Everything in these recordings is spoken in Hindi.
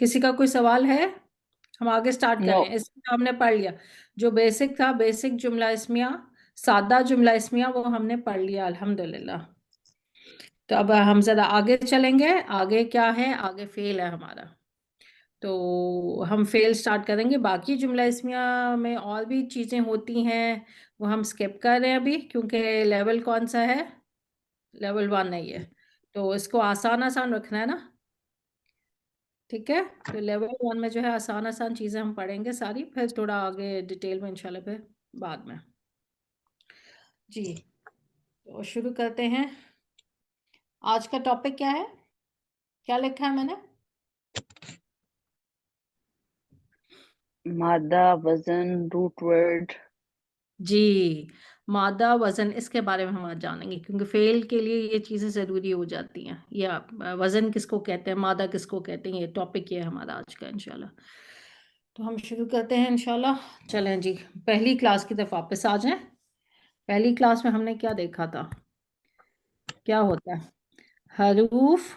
किसी का कोई सवाल है? हम आगे स्टार्ट नो। करें। इसमें हमने पढ़ लिया जो बेसिक था, बेसिक जुमला इस्मिया, सादा जुमला इस्मिया, वो हमने पढ़ लिया अल्हम्दुलिल्लाह। तो अब हम जरा आगे चलेंगे। आगे क्या है? आगे फेल है हमारा। तो हम फेल स्टार्ट करेंगे। बाकी जुमला इस्मिया में और भी चीज़ें होती हैं, वो हम स्किप कर रहे हैं अभी, क्योंकि लेवल कौन सा है? लेवल 1 नहीं है। तो इसको आसान आसान रखना है ना। ठीक है, तो लेवल 1 में जो है आसान आसान चीज़ें हम पढ़ेंगे सारी, फिर थोड़ा आगे डिटेल में इंशाल्लाह फिर बाद में। जी, तो शुरू करते हैं। आज का टॉपिक क्या है? क्या लिखा है मैंने? मादा, वजन, रूट वर्ड। जी, मादा वजन, इसके बारे में हम आज जानेंगे, क्योंकि फेल के लिए ये चीज़ें ज़रूरी हो जाती हैं। या वजन किसको कहते हैं, मादा किसको कहते हैं, ये टॉपिक ये है हमारा आज का इंशाल्लाह। तो हम शुरू करते हैं इंशाल्लाह। चलें जी, पहली क्लास की तरफ वापस आ जाएं। पहली क्लास में हमने क्या देखा था? क्या होता है? हरूफ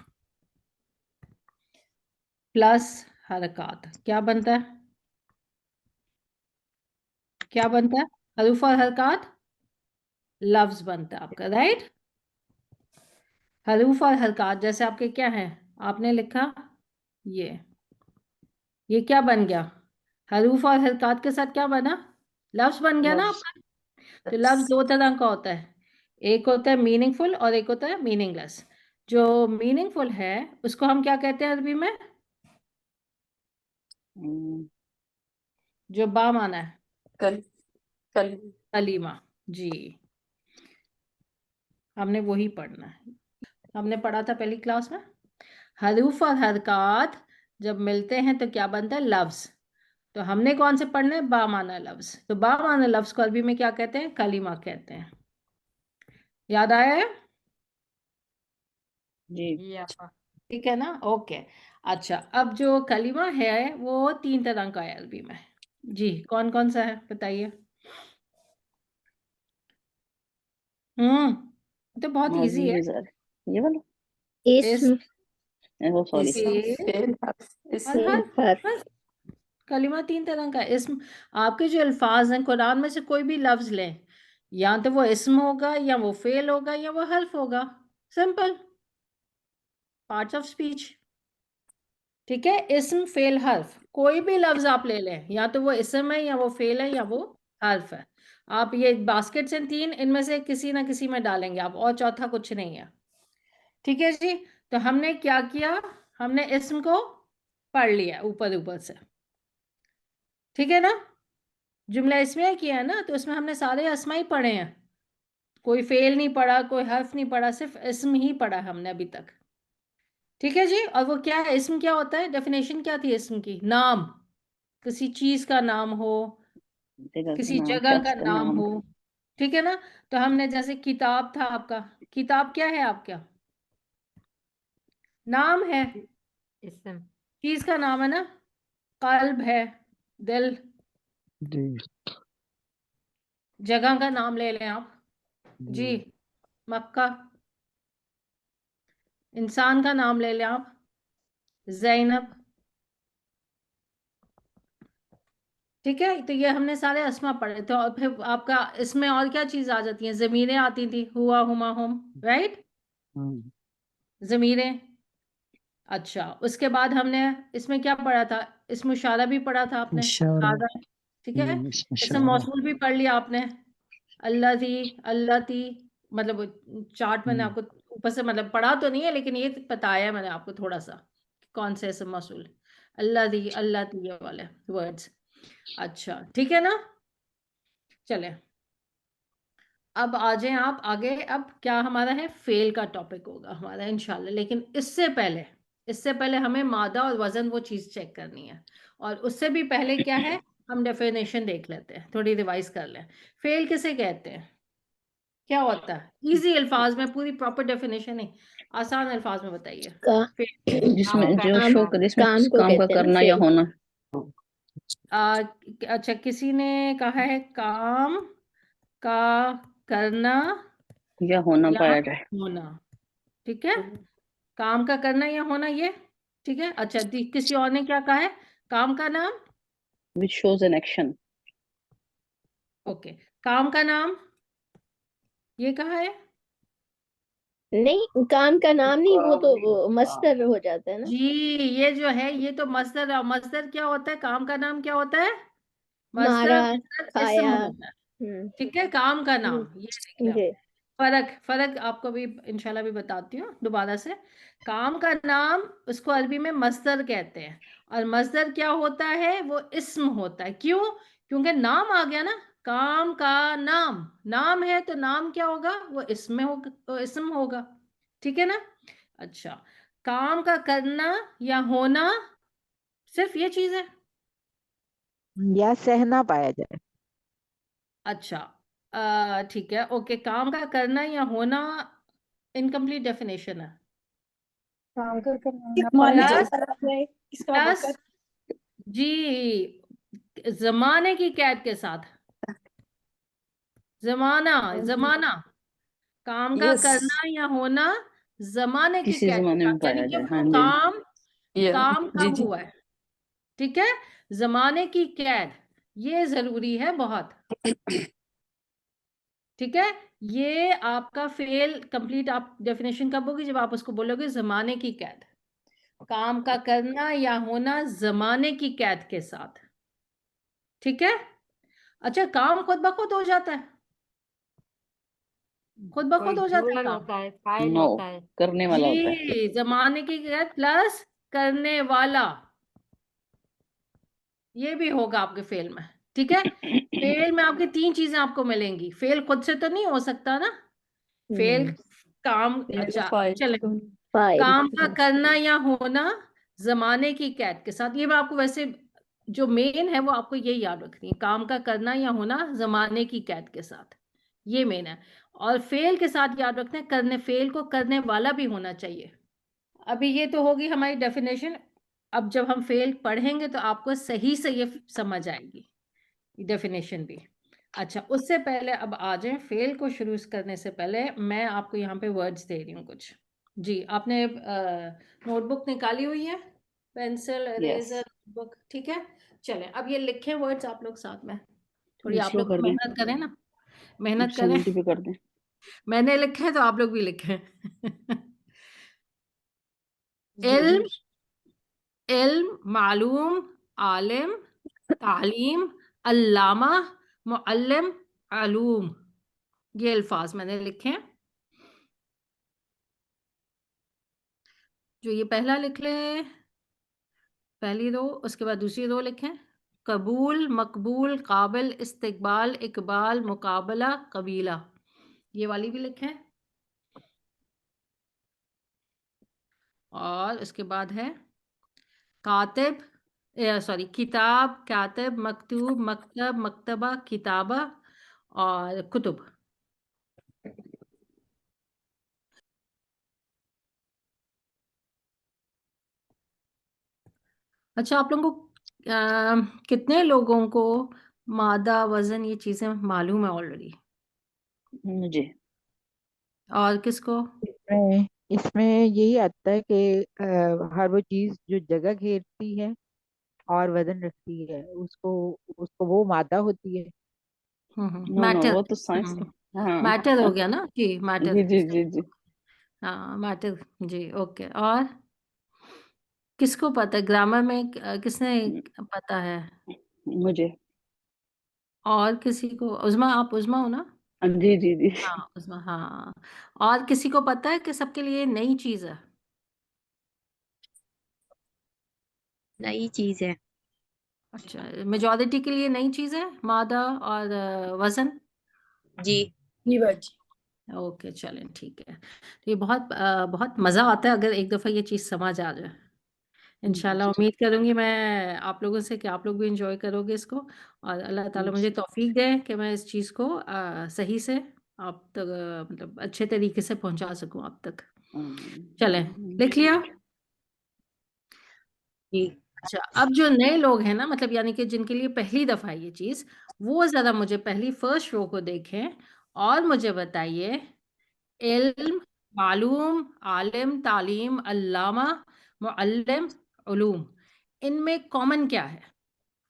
प्लस हरकत क्या बनता है? क्या बनता है? हरूफ और हरकत लफ्ज बनता है आपका, राइट। हरूफ और हरकत जैसे आपके क्या है? आपने लिखा ये क्या बन गया? हरूफ और हरकत के साथ क्या बना? लफ्ज बन गया ना लव्स। आपका। तो लफ्ज दो तरह का होता है, एक होता है मीनिंगफुल और एक होता है मीनिंगलेस। जो मीनिंगफुल है उसको हम क्या कहते हैं अरबी में? जो बा माना है, कल कल कलीमा। जी, हमने वही पढ़ना है। हमने पढ़ा था पहली क्लास में, हरूफ और हरकत जब मिलते हैं तो क्या बनता है? लफ्ज। तो हमने कौन से पढ़ना है? बा माना लफ्ज। तो बा माना लफ्ज को अरबी में क्या कहते हैं? कलीमा कहते हैं। याद आया है? जी। या ठीक है ना? ओके। अच्छा, अब जो कलीमा है वो तीन तरह का है अरबी में। जी, कौन कौन सा है बताइए। तो बहुत इजी माजी है। गुजर, ये वाला। इस इसम वो सॉरी। से और से हर हर बस। कलीमा तीन तरह का है। इसम, आपके जो अल्फाज हैं कुरान में से कोई भी लफ्ज लें, या तो वो इसम होगा या वो फेल होगा या वो हर्फ होगा। Simple, parts of speech. ठीक है, इसम फेल हर्फ, कोई भी लफ्ज आप ले लें, या तो वो इसम है या वो फेल है या वो हर्फ है। आप ये बास्केट्स हैं तीन, इनमें से किसी ना किसी में डालेंगे आप, और चौथा कुछ नहीं है। ठीक है जी। तो हमने क्या किया? हमने इसम को पढ़ लिया ऊपर ऊपर से। ठीक है ना? जुमला इसमें किया है ना, तो इसमें हमने सारे अस्मा ही पढ़े हैं। कोई फेल नहीं पढ़ा, कोई हर्फ नहीं पढ़ा, सिर्फ इसम ही पढ़ा हमने अभी तक। ठीक है जी। और वो क्या है, इसम क्या होता है? डेफिनेशन क्या थी इसम की? नाम, किसी चीज का नाम हो, जगह का किसी नाम, जगह का शख्स का नाम नाम। हो। ठीक है ना? तो हमने जैसे किताब था आपका, किताब क्या है आपका? नाम है, इसम चीज का नाम है ना। कल्ब है, दिल। जी जगह का नाम ले लें आप। जी, जी मक्का। इंसान का नाम ले लें आप, जैनब। ठीक है, तो ये हमने सारे अस्मा पढ़े थे। और फिर आपका इसमें और क्या चीज आ जाती है? जमीरें आती थी, हुआ, हुमा, हुम, राइट। हम्म, जमीरें। अच्छा, उसके बाद हमने इसमें क्या पढ़ा था? इसमें इशारा भी पढ़ा था आपने, इशारा। हाजा। ठीक है, इसमें इसमें इशारा। मौसूल भी पढ़ लिया आपने, अल्लाह थी, अल्लाह थी। मतलब चार्ट मैंने हम्म, आपको ऊपर से मतलब पढ़ा तो नहीं है, लेकिन ये बताया है मैंने आपको थोड़ा सा कौन से इसम मौसूल। अल्लाह थी, अल्लाह थी, ये वाले वर्ड्स। अच्छा, ठीक है ना? चले, अब आ जाएं आप आगे। अब क्या हमारा है? फेल का टॉपिक होगा हमारा इंशाल्लाह। लेकिन इससे पहले हमें मादा और वजन वो चीज़ चेक करनी है। और उससे भी पहले क्या है, हम डेफिनेशन देख लेते हैं, थोड़ी रिवाइज कर लें। फेल किसे कहते हैं? क्या होता है? इजी अल्फाज में, पूरी प्रॉपर डेफिनेशन नहीं, आसान अल्फाज में बताइए। का फेल, जिसमें जो काम शो करे, इसमें काम को काम का कहते हैं ना करना या फेल। होना। आ, अच्छा, किसी ने कहा है काम का करना या होना या पाया जाए। होना। ठीक है, काम का करना या होना, ये ठीक है। अच्छा, किसी और ने क्या कहा है? काम का नाम। which shows an action. Okay, काम का नाम ये कहा है। नहीं, काम का नाम नहीं, वो तो मस्तर हो जाता है ना। जी, ये जो है ये तो मस्दर है। मस्दर क्या होता है? काम का नाम क्या होता है? मारा, मस्दर मस्दर इस्म खाया। होता है। ठीक है, काम का नाम ये लिख लिया। जी। फर्क फर्क आपको भी इंशाल्लाह भी बताती हूँ दोबारा से। काम का नाम उसको अरबी में मस्दर कहते हैं, और मस्दर क्या होता है? वो इस्म होता है। क्यों? क्योंकि नाम आ गया ना। काम का नाम, नाम है तो नाम क्या होगा? वो इसमें होगा, तो इस्म होगा। ठीक है ना? अच्छा, काम का करना या होना, सिर्फ ये चीज है। या सहना पाया जाए। अच्छा, ठीक है, ओके। काम का करना या होना इनकम्प्लीट डेफिनेशन है। काम कर कर मान लीजिए प्लस अगर आपने इसका प्लस बकर जी, जमाने की कैद के साथ। जमाना, जमाना, काम का यस करना या होना जमाने की किसी कैद के जमाने में साथ, यानी पाया कि जाए, वो हाँ जी। काम, या काम जी कब जी हुआ है। ठीक है, जमाने की कैद, ये जरूरी है बहुत। ठीक है, ये आपका फेल कंप्लीट आप डेफिनेशन कब होगी? जब आप उसको बोलोगे जमाने की कैद। काम का करना या होना जमाने की कैद के साथ। ठीक है। अच्छा, काम खुद ब खुद हो जाता है? खुद ब कोई खुद हो जाता है डूअर काम? होता है, फाइल नो, होता है। करने वाला होता है। जी, जमाने की कैद प्लस करने वाला, ये भी होगा आपके फेल में। ठीक है, फेल में आपकी तीन चीजें आपको मिलेंगी। फेल खुद से तो नहीं हो सकता ना। फेल काम, अच्छा फाइल चले, फाइल। काम का करना या होना जमाने की कैद के साथ। ये मैं आपको वैसे जो मेन है वो आपको ये याद रखनी है, काम का करना या होना जमाने की कैद के साथ, ये मेन है। और फेल के साथ याद रखना है, करने, फेल को करने वाला भी होना चाहिए। अभी ये तो होगी हमारी डेफिनेशन। अब जब हम फेल पढ़ेंगे तो आपको सही से ये समझ आएगी डेफिनेशन भी। अच्छा, उससे पहले अब आ जाए, फेल को शुरू करने से पहले मैं आपको यहाँ पे वर्ड्स दे रही हूँ कुछ। जी, आपने नोटबुक निकाली हुई है, पेंसिल, यस, इरेजर, बुक? ठीक है, चलें अब ये लिखें वर्ड्स आप लोग साथ में। थोड़ी आप शुरू लोग कर दें। मेहनत करें ना, मेहनत करें। समीटी पे कर दें। मैंने लिखे हैं तो आप लोग भी लिखें। जी जी इल्म, इल्म, मालूम, आलिम, तालीम, अल्लामा, मुअल्लिम, आलूम, ये अल्फाज मैंने लिखे हैं। जो ये पहला लिख लें, पहली रो, उसके बाद दूसरी रो लिखें। कबूल, मकबूल, काबिल, इस्तकबाल, इकबाल, मुकाबला, कबीला, ये वाली भी लिखें। और उसके बाद है कातिब, सॉरी, किताब, कातिब, मकतूब, मकतब, मकतबा, किताबा और कुतुब। अच्छा, आप लोगों को कितने लोगों को मादा, वजन, ये चीजें मालूम है ऑलरेडी? मुझे। और किसको? इसमें इसमें यही आता है कि हर वो चीज जो जगह घेरती है और वजन रखती है, उसको उसको वो मादा होती है। No no, matter. वो तो साइंस का। हाँ। मैटर हो गया ना जी, मैटर। जी जी जी जी। हाँ, मैटर। जी, ओके। और किसको पता है ग्रामर में, किसने पता है? मुझे। और किसी को? उज़मा, आप उज़मा हो ना? जी जी जी। हाँ, उज़मा, हाँ। और किसी को पता है कि सबके लिए नई चीज है? नई चीज है। अच्छा, मेजॉरिटी के लिए नई चीज है मादा और वजन। जी। जी बाजी ओके, चलें, ठीक है। तो ये बहुत बहुत मज़ा आता है अगर एक दफ़ा ये चीज़ समझ आ जाए। इंशाल्लाह उम्मीद करूँगी मैं आप लोगों से कि आप लोग भी इंजॉय करोगे इसको, और अल्लाह ताला मुझे तौफीक दे कि मैं इस चीज़ को सही से आप तक, मतलब अच्छे तरीके से पहुंचा सकूं आप तक। चलें, लिख लिया? जी। अच्छा, अब जो नए लोग हैं ना, मतलब यानी कि जिनके लिए पहली दफ़ा है ये चीज़, वो ज़रा मुझे पहली फर्स्ट रो को देखें और मुझे बताइए, इल्म, मालूम, आलिम, तालीम, अल्लामा, मुअल्लिम, उलूम, इनमें कॉमन क्या है?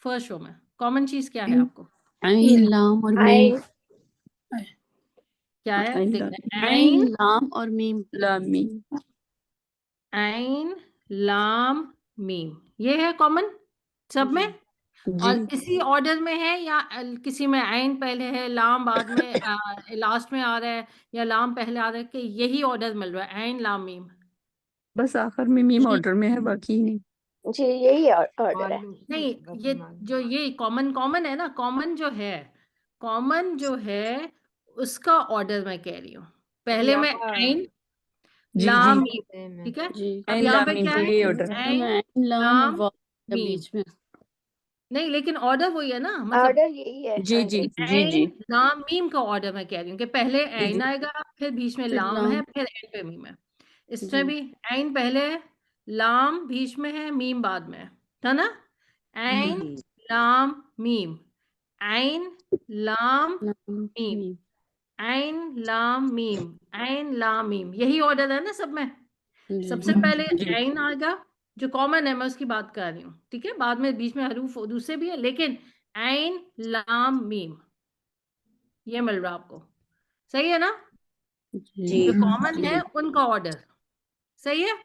फर्स्ट रो में कॉमन चीज क्या है आपको? आइन लाम और मीम। क्या है? आइन देखना, आइन ऐन, लाम और मीम। लाम मीम। ऐन, लाम, मीम, ये है कॉमन सब में। जी और इसी ऑर्डर में है या किसी में ऐन पहले है, लाम बाद में लास्ट में आ रहा है, या लाम पहले आ रहा है, कि यही ऑर्डर मिल रहा है ऐन, लाम, मीम? बस आखिर में मीम ऑर्डर में है, बाकी नहीं। जी यही ऑर्डर है। नहीं, ये जो ये कॉमन है ना, कॉमन जो है उसका ऑर्डर मैं कह रही हूँ। पहले में ऐन, जी लाम, जी मीम, ठीक है। जी अब ऐन यहाँ लाम पे मीम क्या तो है? यही ऑर्डर है। ऐन, आइन लाम और लाम, वाव के मीम। बीच में। नहीं, लेकिन ऑर्डर वही है ना, मतलब ऑर्डर यही है। जी हाँ जी जी। जी जी ऐन, लाम, मीम का ऑर्डर मैं कह रही हूँ कि पहले जी ऐन जी आएगा, फिर बीच में फिर लाम है, लाम। फिर ऐन पे मीम है। जी इसमें भी ऐन पहले है, लाम बीच में है, मीम बाद में है, था ना? ऐन, जी लाम, मीम, ऐन, लाम, लाम मीम, मीम। ऐन, लाम, मीम, ऐन, लाम, मीम, यही ऑर्डर है ना सब में। जी सबसे पहले जी ऐन आएगा, जो कॉमन है, मैं उसकी बात कर रही हूँ, ठीक है। बाद में बीच में हरूफ दूसरे भी है, लेकिन ऐन, लाम, मीम, ये मिल रहा आपको, सही है ना? जी जो जी कॉमन है जी उनका ऑर्डर, सही है,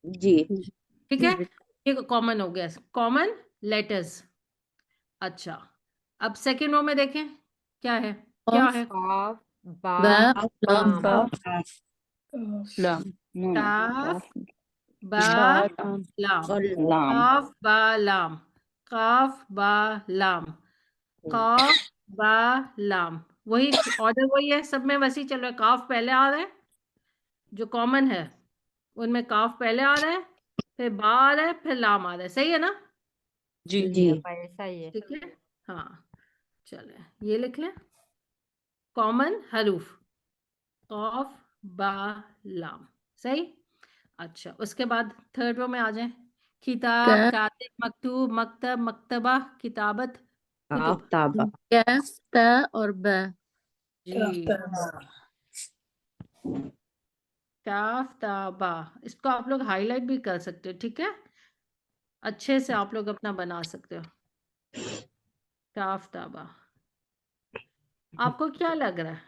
जी जी ठीक है। ये कॉमन हो गया, कॉमन लेटर्स। अच्छा, अब सेकेंड रो में देखें क्या है, क्या कफ है? बा लाम। काफ लाम नो नो काफ, काफ बा, बा लाम लाम, और लाम काफ, बा, लाम, काफ, बा, लाम, काफ, बा, लाम, वही ऑर्डर वही है सब में, वैसे ही चल रहा है। काफ पहले आ रहा है, जो कॉमन है उनमें काफ पहले आ रहा है, फिर बा आ रहा है, फिर लाम आ रहा है, सही है ना? जी जी ठीक है, हाँ, चले ये लिख लें, कॉमन हरूफ, कॉफ, बा, लाम, सही। अच्छा, उसके बाद थर्ड रो में आ जाए, किताब, कफ कातिब, मकतूब, मकतब, मकतबा, किताबत, कुतुब। ताबा कफ ता और बा। जी, काफ, ता, बा, इसको आप लोग हाईलाइट भी कर सकते हो, ठीक है, अच्छे से आप लोग अपना बना सकते हो। काफ, ता, बा, आपको क्या लग रहा है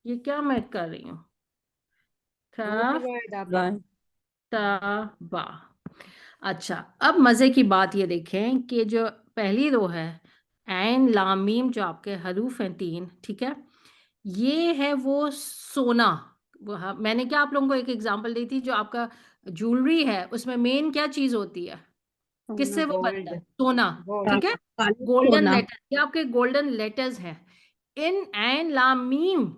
ये क्या मैं कर रही हूँ? काफ, लाम ता, बा। अच्छा, अब मजे की बात ये देखें कि जो पहली रो है, ऐन, लाम, मीम, जो आपके हरूफ हैं तीन, ठीक है, ये है वो सोना। मैंने क्या आप लोगों को एक एग्जांपल दी थी, जो आपका ज्वेलरी है उसमें मेन क्या चीज होती है, किससे वो बनता है? सोना, ठीक है। गोल्डन सोना। लेटर, ये आपके गोल्डन लेटर्स हैं, इन ऐन, लाम, मीम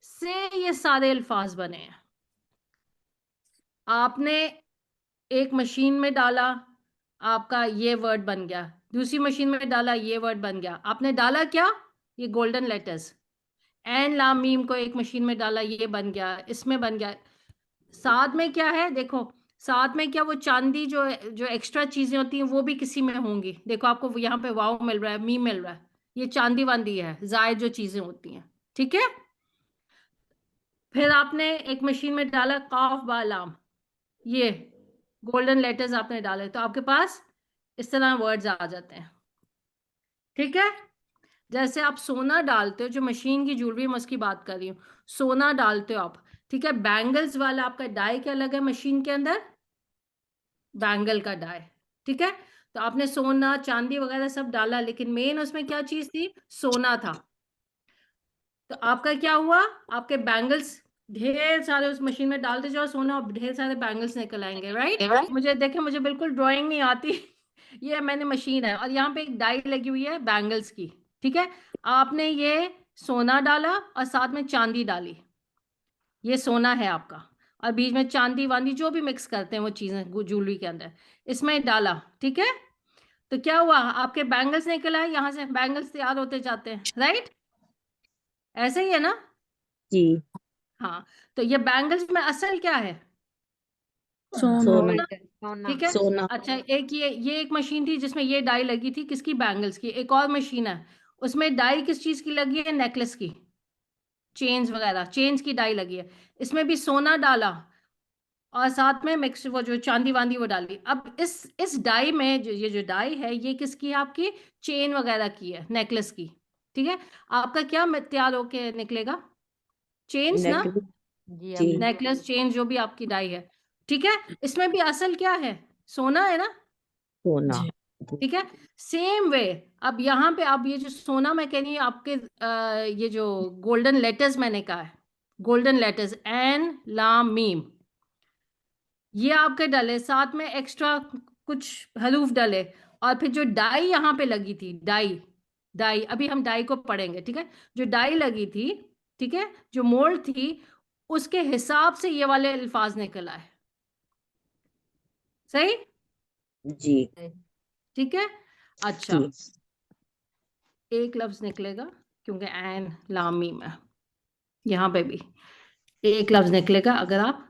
से ये सारे अल्फाज बने हैं। आपने एक मशीन में डाला, आपका ये वर्ड बन गया, दूसरी मशीन में डाला, ये वर्ड बन गया। आपने डाला क्या? ये गोल्डन लेटर्स। एन, लाम, मीम को एक मशीन में डाला, ये बन गया, इसमें बन गया। साथ में क्या है देखो, साथ में क्या वो चांदी जो जो एक्स्ट्रा चीजें होती हैं वो भी किसी में होंगी। देखो आपको यहाँ पे वाव मिल रहा है, मीम मिल रहा है, ये चांदी वांदी है, जायद जो चीजें होती हैं, ठीक है। फिर आपने एक मशीन में डाला काफ, बा, लाम, ये गोल्डन लेटर्स आपने डाले, तो आपके पास इस तरह वर्ड्स आ जाते हैं, ठीक है। जैसे आप सोना डालते हो, जो मशीन की ज्वेलरी मैं उसकी बात कर रही हूँ, सोना डालते हो आप, ठीक है। बैंगल्स वाला आपका डाई क्या लगा मशीन के अंदर? बैंगल का डाई, ठीक है। तो आपने सोना, चांदी वगैरह सब डाला, लेकिन मेन उसमें क्या चीज थी? सोना था। तो आपका क्या हुआ? आपके बैंगल्स ढेर सारे उस मशीन में डालते जाओ सोना, और ढेर सारे बैंगल्स निकल आएंगे, राइट। मुझे देखे, मुझे बिल्कुल ड्राइंग नहीं आती ये मैंने मशीन है, और यहाँ पे एक डाई लगी हुई है बैंगल्स की, ठीक है। आपने ये सोना डाला और साथ में चांदी डाली, ये सोना है आपका, और बीच में चांदी वांदी जो भी मिक्स करते हैं वो चीजें ज्वेलरी के अंदर, इसमें डाला, ठीक है। तो क्या हुआ? आपके बैंगल्स निकल आए, यहाँ से बैंगल्स तैयार होते जाते हैं, राइट, ऐसे ही है ना? जी हाँ, तो ये बैंगल्स में असल क्या है? सोना। ठीक है। सोना अच्छा, एक ये एक मशीन थी जिसमें ये डाई लगी थी, किसकी? बैंगल्स की। एक और मशीन है, उसमें डाई किस चीज की लगी है? नेकलेस की, चेन्स वगैरह, चेन्स की डाई लगी है। इसमें भी सोना डाला, और साथ में मिक्स वो जो चांदी वांदी वो डाली। अब इस डाई में जो ये जो डाई है ये किसकी है? आपकी चेन वगैरह की है, नेकलेस की। ठीक है, आपका क्या तैयार होके निकलेगा? चेन्स ना, नेकलेस। जी नेकलेस चेन जो भी आपकी डाई है। ठीक है, इसमें भी असल क्या है? सोना है ना। सोना। जी। ठीक है, सेम वे। अब यहाँ पे अब ये जो सोना मैं कह रही हूँ आपके ये जो गोल्डन लेटर्स मैंने कहा है, गोल्डन लेटर्स एन लाम मीम, ये आपके डले, साथ में एक्स्ट्रा कुछ हरूफ डले, और फिर जो डाई यहाँ पे लगी थी, डाई डाई अभी हम डाई को पढ़ेंगे। ठीक है, जो डाई लगी थी, ठीक है, जो मोल्ड थी, उसके हिसाब से ये वाले अल्फाज निकल आए। सही? जी ठीक है। अच्छा, जी एक लफ्ज निकलेगा क्योंकि एन लाम मीम है, यहाँ पे भी एक लफ्ज निकलेगा अगर आप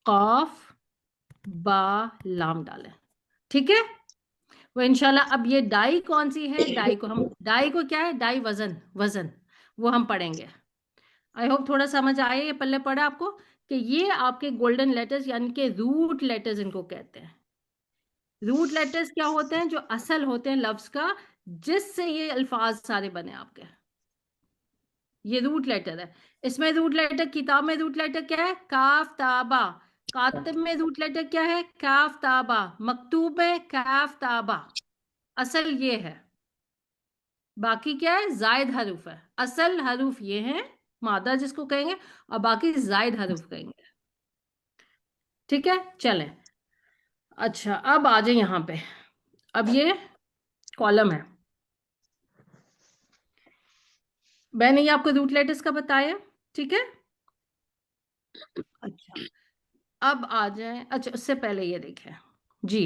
कॉफ बा लाम डालें। ठीक है, वो इंशाल्लाह। अब ये डाई कौन सी है? डाई को हम, डाई को क्या है? डाई वजन, वजन वो हम पढ़ेंगे। आई होप थोड़ा समझ आए, ये पल्ले पड़ा आपको कि ये आपके गोल्डन लेटर्स यानी कि रूट लेटर्स इनको कहते हैं। रूट लेटर्स क्या होते हैं? जो असल होते हैं लफ्ज का, जिससे ये अल्फाज सारे बने आपके, ये रूट लेटर है। इसमें रूट लेटर, किताब में रूट लेटर क्या है? काफ ताबा। कातिब में रूट लेटर क्या है? काफ ताबा। मकतूब में काफ ताबा। असल ये है, बाकी क्या है? जायद हरूफ है। असल हरूफ ये है, मादा जिसको कहेंगे, और बाकी जायद हरूफ कहेंगे। ठीक है, चलें। अच्छा, अब आ जाए यहाँ पे। अब ये कॉलम है, मैंने ये आपको रूट लेटर्स का बताया। ठीक है, अच्छा अब आ जाए। अच्छा, उससे पहले ये देखें जी,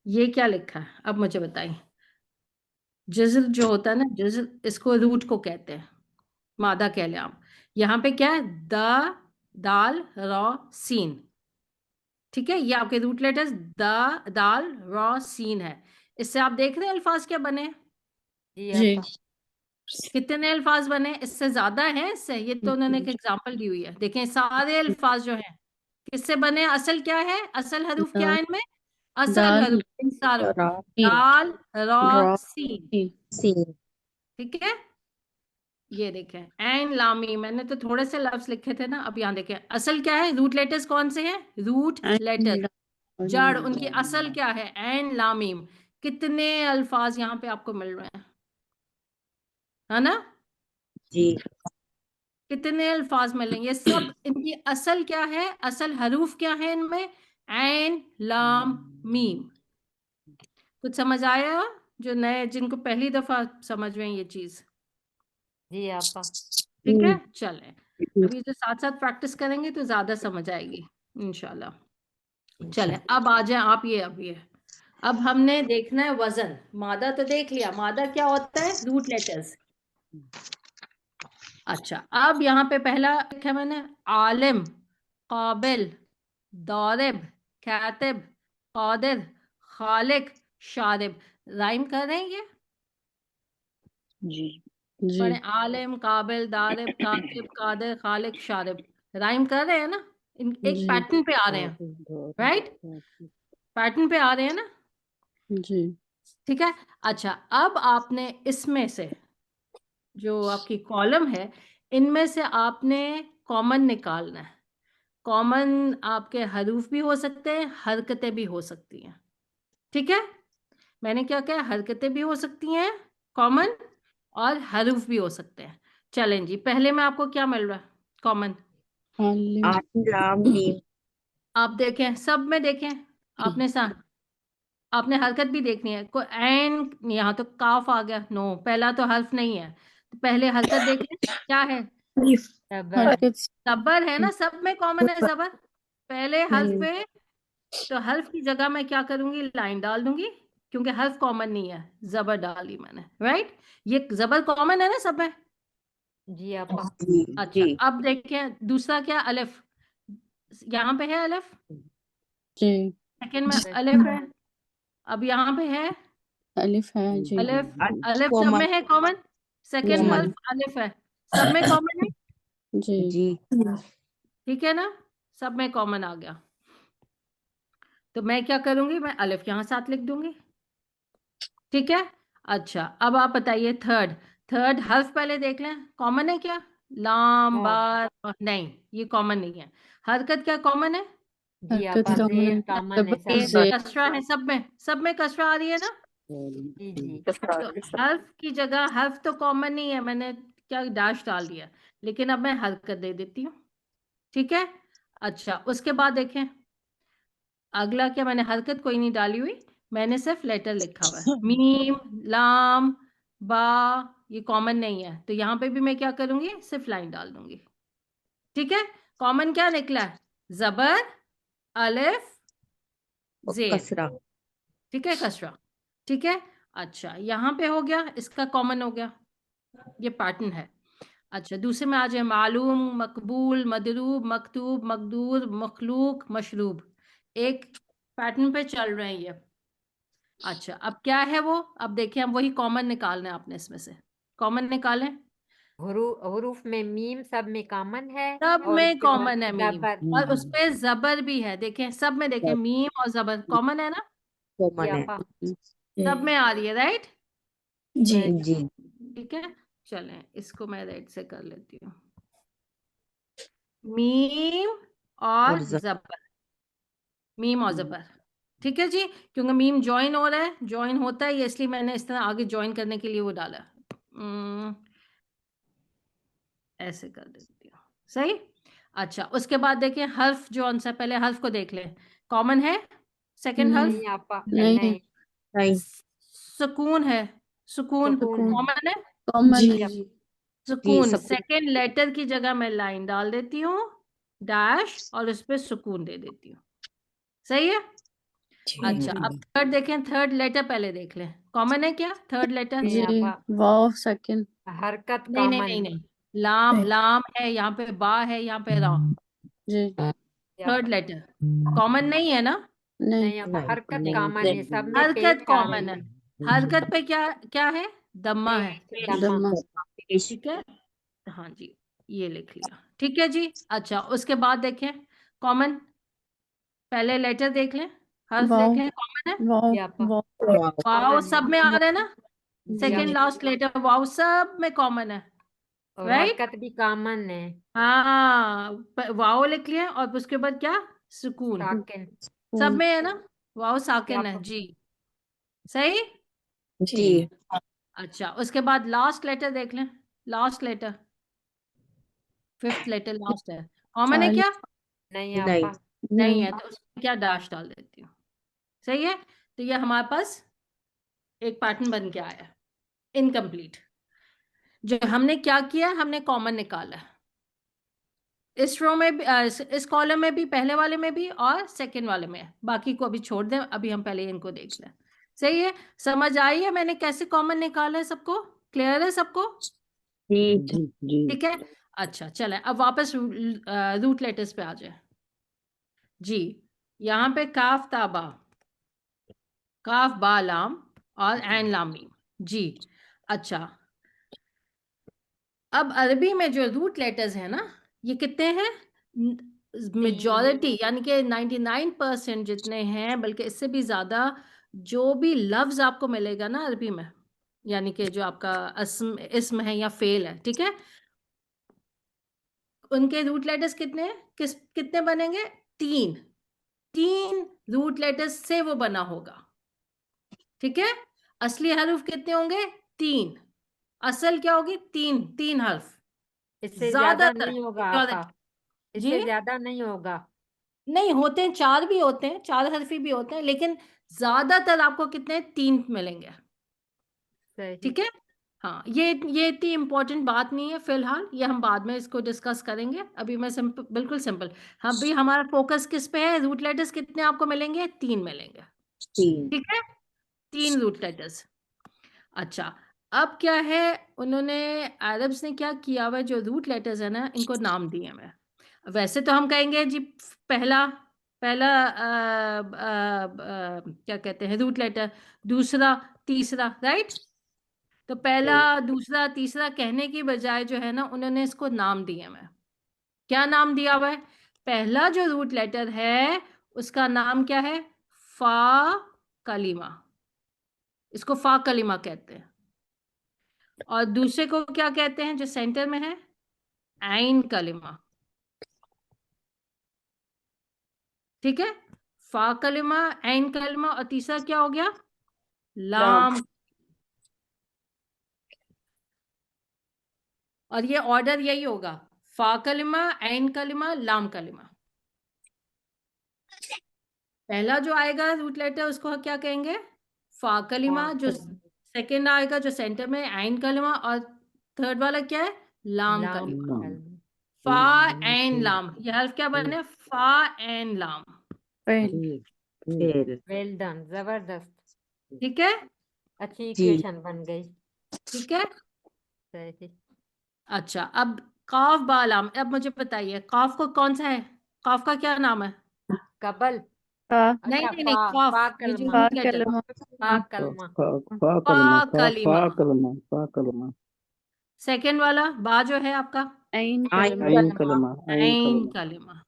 ये क्या लिखा है? अब मुझे बताइए। जज़र जो होता है ना, जज़र, इसको रूट को कहते हैं, मादा कह लें आप। यहाँ पे क्या है? द, दाल, रॉ, सीन। ठीक है, ये आपके रूट लेटर्स द, दाल, रॉ, सीन है। इससे आप देख रहे हैं अल्फाज क्या बने? जी। कितने अल्फाज बने? इससे ज्यादा है इससे, ये तो उन्होंने एक एग्जांपल दी हुई है। देखें सारे अल्फाज जो हैं किससे बने? असल क्या है? असल हरूफ क्या है इनमें? असल दाल, हरूफ इन सारों, रा, दाल, रॉ, रा, सीन। सीन। ठीक है, ये देखें एन लामी, मैंने तो थोड़े से लफ्ज लिखे थे ना, अब यहाँ देखें असल क्या है? रूट लेटर्स कौन से हैं? रूट लेटर, जड़ उनकी असल क्या है? एन लामीम। कितने अल्फाज यहाँ पे आपको मिल रहे हैं, है ना? जी कितने अल्फाज मिलेंगे? सब इनकी असल क्या है? असल हरूफ क्या है इनमें? ऐन लाम मीम। कुछ समझ आया? जो नए, जिनको पहली दफा समझ में ये चीज। जी आपा। ठीक है, चलें। अभी तो साथ साथ प्रैक्टिस करेंगे तो ज्यादा समझ आएगी इंशाल्लाह। चलें, अब आ जाए आप। ये अब हमने देखना है वजन। मादा तो देख लिया, मादा क्या होता है? Root letters. अच्छा, अब यहाँ पे पहला लिखा है मैंने, आलिम, काबिल, दारिब, कातिब, कादिर, खालिक, शारिब। राइम कर रहे हैं ये? जी जी, पढ़े, आलिम, काबिल, दारिब, कातिब, कादिर, खालिक, शारिब। राइम कर रहे हैं ना? एक जी, पैटर्न पे आ रहे हैं, राइट? पैटर्न पे आ रहे हैं ना? जी, ठीक है। अच्छा, अब आपने इसमें से जो आपकी कॉलम है, इनमें से आपने कॉमन निकालना है। कॉमन आपके हरूफ भी हो सकते हैं, हरकतें भी हो सकती हैं। ठीक है, मैंने क्या कहा? हरकतें भी हो सकती हैं कॉमन, और हरूफ भी हो सकते हैं। चलें जी, पहले में आपको क्या मिल रहा है कॉमन? आलिम, लाम मीम। आप देखें, सब में देखें आपने आपने हरकत भी देखनी है। कोई एन, यहाँ तो काफ आ गया, नो, पहला तो हर्फ नहीं है, तो पहले हरकत देखें क्या है? हरकत, जबर है ना, सब में कॉमन है जबर। पहले हर्फ जी, पे, तो हर्फ की जगह मैं क्या करूंगी? लाइन डाल दूंगी, क्योंकि हर्फ कॉमन नहीं है, जबर डाली मैंने, राइट? ये जबर कॉमन है ना सब में? जी आपा। जी अच्छा, जी अब देखें दूसरा क्या? अलिफ, यहाँ पे है अलिफ, जी, सेकंड में अलिफ है। अब यहाँ पे है अलिफ है, जी, अलिफ, अलिफ सब कॉमन। में है कॉमन। Second common. हर्फ अलिफ है, सब में कॉमन है। जी, जी ठीक है ना? सब में कॉमन आ गया। तो मैं क्या करूंगी, मैं अलिफ यहाँ साथ लिख दूंगी। ठीक है। अच्छा, अब आप बताइए थर्ड। थर्ड हर्फ पहले देख लें, कॉमन है क्या? लाम हाँ। बार नहीं, ये कॉमन नहीं है। हरकत क्या कॉमन है? जी हरकत आपा, कॉमन जेर है, कॉमन है जबर सब जेर। में। कसरा है सब में कसरा आ रही है ना। जी जी। तो हर्फ की जगह, हर्फ तो कॉमन नहीं है, मैंने क्या डैश डाल दिया, लेकिन अब मैं हरकत दे देती हूँ। ठीक है। अच्छा, उसके बाद देखें अगला क्या, मैंने हरकत कोई नहीं डाली हुई, मैंने सिर्फ लेटर लिखा हुआ है। मीम, लाम, बा, ये कॉमन नहीं है, तो यहाँ पे भी मैं क्या करूंगी, सिर्फ लाइन डाल दूंगी। ठीक है। कॉमन क्या निकला है? जबर, अलिफ, जेर। कसरा। ठीक है, कसरा। ठीक है। अच्छा, यहाँ पे हो गया, इसका कॉमन हो गया, ये पैटर्न है। अच्छा, दूसरे में आ जाए, मालूम, मकबूल, मदरूब, मकतूब, मकदूर, मखलूक, मशरूब। एक पैटर्न पे चल रहे हैं ये। अच्छा, अब क्या है वो, अब देखिए, हम वही कॉमन निकालना है आपने, इसमें से कॉमन निकालें। हरूफ में मीम सब में कॉमन है, सब और में उसके बाद कॉमन है मीम, जबर। और उस पे जबर भी है। देखें सब में, देखें मीम और जबर कॉमन है ना, जी कॉमन है। आपा। सब में आ रही है, राइट। जी जी ठीक है, चलें इसको मैं रेड से कर लेती हूँ। मीम और और जबर, मीम और जबर। ठीक है जी, क्योंकि मीम ज्वाइन हो रहा है, ज्वाइन होता है ये, इसलिए मैंने इस तरह आगे ज्वाइन करने के लिए वो डाला। ऐसे कर देती हूँ, सही। अच्छा, उसके बाद देखिए हर्फ जो आंसर, पहले हर्फ को देख लें, कॉमन है सेकंड हर्फ? नहीं आपा, नहीं, नहीं। नहीं। सुकून है, सुकून सुकून है। कॉमन है। कॉमन जी है। जी जी सुकून, सब सेकंड लेटर की जगह मैं लाइन डाल देती हूँ, डैश, और उस पे सुकून दे देती हूँ। सही है। अच्छा, अब थर्ड देखें, थर्ड लेटर पहले देख लें, कॉमन है क्या थर्ड लेटर? जी जी, आपा। वाव सेकंड। हरकत नहीं नहीं कॉमन नहीं है। नहीं, लाम, लाम है यहाँ पे, बा है यहाँ पे, रा। जी, जी थर्ड आपा। लेटर कॉमन नहीं है ना। नहीं, नहीं आपा, हरकत नहीं कॉमन है, सब में हरकत पेश आ रही कॉमन है, हरकत पे क्या क्या है, दम्मा है। पेश, दम्मा। दम्मा। ठीक है, हाँ जी, ये लिख लिया। ठीक है जी। अच्छा, उसके बाद देखें कॉमन, पहले लेटर देख लें, हर्फ वाव, देख लें, कॉमन है। वाव, जी आपा। वाव। वाओ कॉमन है। सब में आ रहा है ना, जी सेकंड आपा। लास्ट लेटर वाओ सब में कॉमन है, और राइट। हरकत भी कॉमन है। हाँ, वाओ लिख लिया, और उसके बाद क्या, सुकून, साकिन। सब में है ना, वाओ जी साकिन है आपा। जी। सही। जी अच्छा, उसके बाद लास्ट लेटर देख लें, last letter, fifth letter last है, कॉमन है चालीस। क्या? नहीं नहीं। आपा। नहीं नहीं, है, तो उसमें क्या डैश डाल देती हूँ। सही है। तो ये हमारे पास एक पैटर्न बन के आया, इनकम्प्लीट। जो हमने क्या किया, हमने कॉमन निकाला है, इस रो में भी, इस कॉलम में भी, पहले वाले में भी, और सेकंड वाले में। बाकी को अभी छोड़ दें, अभी हम पहले इनको देख लें। सही है, समझ आई है मैंने कैसे कॉमन निकाला है? सबको क्लियर है सबको? जी जी ठीक है। अच्छा, चलें अब वापस रूट लेटर्स पे आ जाए जी। यहाँ पे काफ ताबा, काफ बा लाम, और ऐन लाम मीम जी। अच्छा, अब अरबी में जो रूट लेटर्स हैं ना, ये कितने हैं? मेजॉरिटी यानी कि 99% जितने हैं, बल्कि इससे भी ज्यादा, जो भी लफ्ज आपको मिलेगा ना अरबी में, यानी कि जो आपका इस्म है या फेल है, ठीक है, उनके रूट लेटर्स कितने हैं, कितने बनेंगे? तीन, तीन रूट लेटर्स से वो बना होगा। ठीक है। असली हर्फ कितने होंगे? तीन। असल क्या होगी? तीन, तीन हर्फ इससे ज्यादा ज्यादातर नहीं होगा majority- आपा, जी, इससे ज्यादा नहीं होगा। नहीं होते हैं, चार भी होते हैं, चार हर्फी भी होते हैं, लेकिन ज्यादातर आपको कितने, तीन मिलेंगे। सही। ठीक है। हाँ, ये इतनी इंपॉर्टेंट बात नहीं है फिलहाल, ये हम बाद में इसको डिस्कस करेंगे। अभी मैं सिंपल, बिल्कुल सिंपल, हम भी, हमारा फोकस किस पे है? रूट लेटर्स कितने आपको मिलेंगे? तीन मिलेंगे। तीन। ठीक है, तीन रूट लेटर्स। अच्छा, अब क्या है, उन्होंने, अरब्स ने क्या किया हुआ है, जो रूट लेटर्स है ना, इनको नाम दिए हैं। वैसे तो हम कहेंगे जी, पहला, पहला क्या कहते हैं, रूट लेटर, दूसरा, तीसरा, राइट। तो पहला, दूसरा, तीसरा कहने की बजाय जो है ना, उन्होंने इसको नाम दिए हैं। क्या नाम दिया हुआ है? पहला जो रूट लेटर है उसका नाम क्या है? फा कलिमा। इसको फा कलिमा कहते हैं। और दूसरे को क्या कहते हैं जो सेंटर में है? आइन कलिमा। ठीक है, फा कलिमा, आइन कलिमा, और तीसरा क्या हो गया? लाम। और ये ऑर्डर यही होगा, फा कलिमा, आइन कलिमा, लाम कलिमा। पहला जो आएगा रूट लेटर उसको क्या कहेंगे? फा कलिमा। जो सेकंड आएगा जो सेंटर में, आइन कलिमा। और थर्ड वाला क्या है? लाम कलिमा। फा एन लाम। ये हर्फ क्या बने? फा एन लाम। पहले फेल वेल डन, जबरदस्त, ठीक है, अच्छी जी इक्वेशन बन गई। ठीक है। सही। अच्छा, अब काफ बा लाम। अब मुझे बताइए काफ को कौन सा है? काफ का क्या नाम है? कबल। फा नहीं अच्छा, नहीं नहीं, फा काफ, ये जो कलमा, रूट लेटर। कलमा फा कलमा, फा कलिमा। फा कलमा सेकंड वाला बा जो है आपका, आइन आइन कलमा आइन कलमा कलमा आइन कलिमा।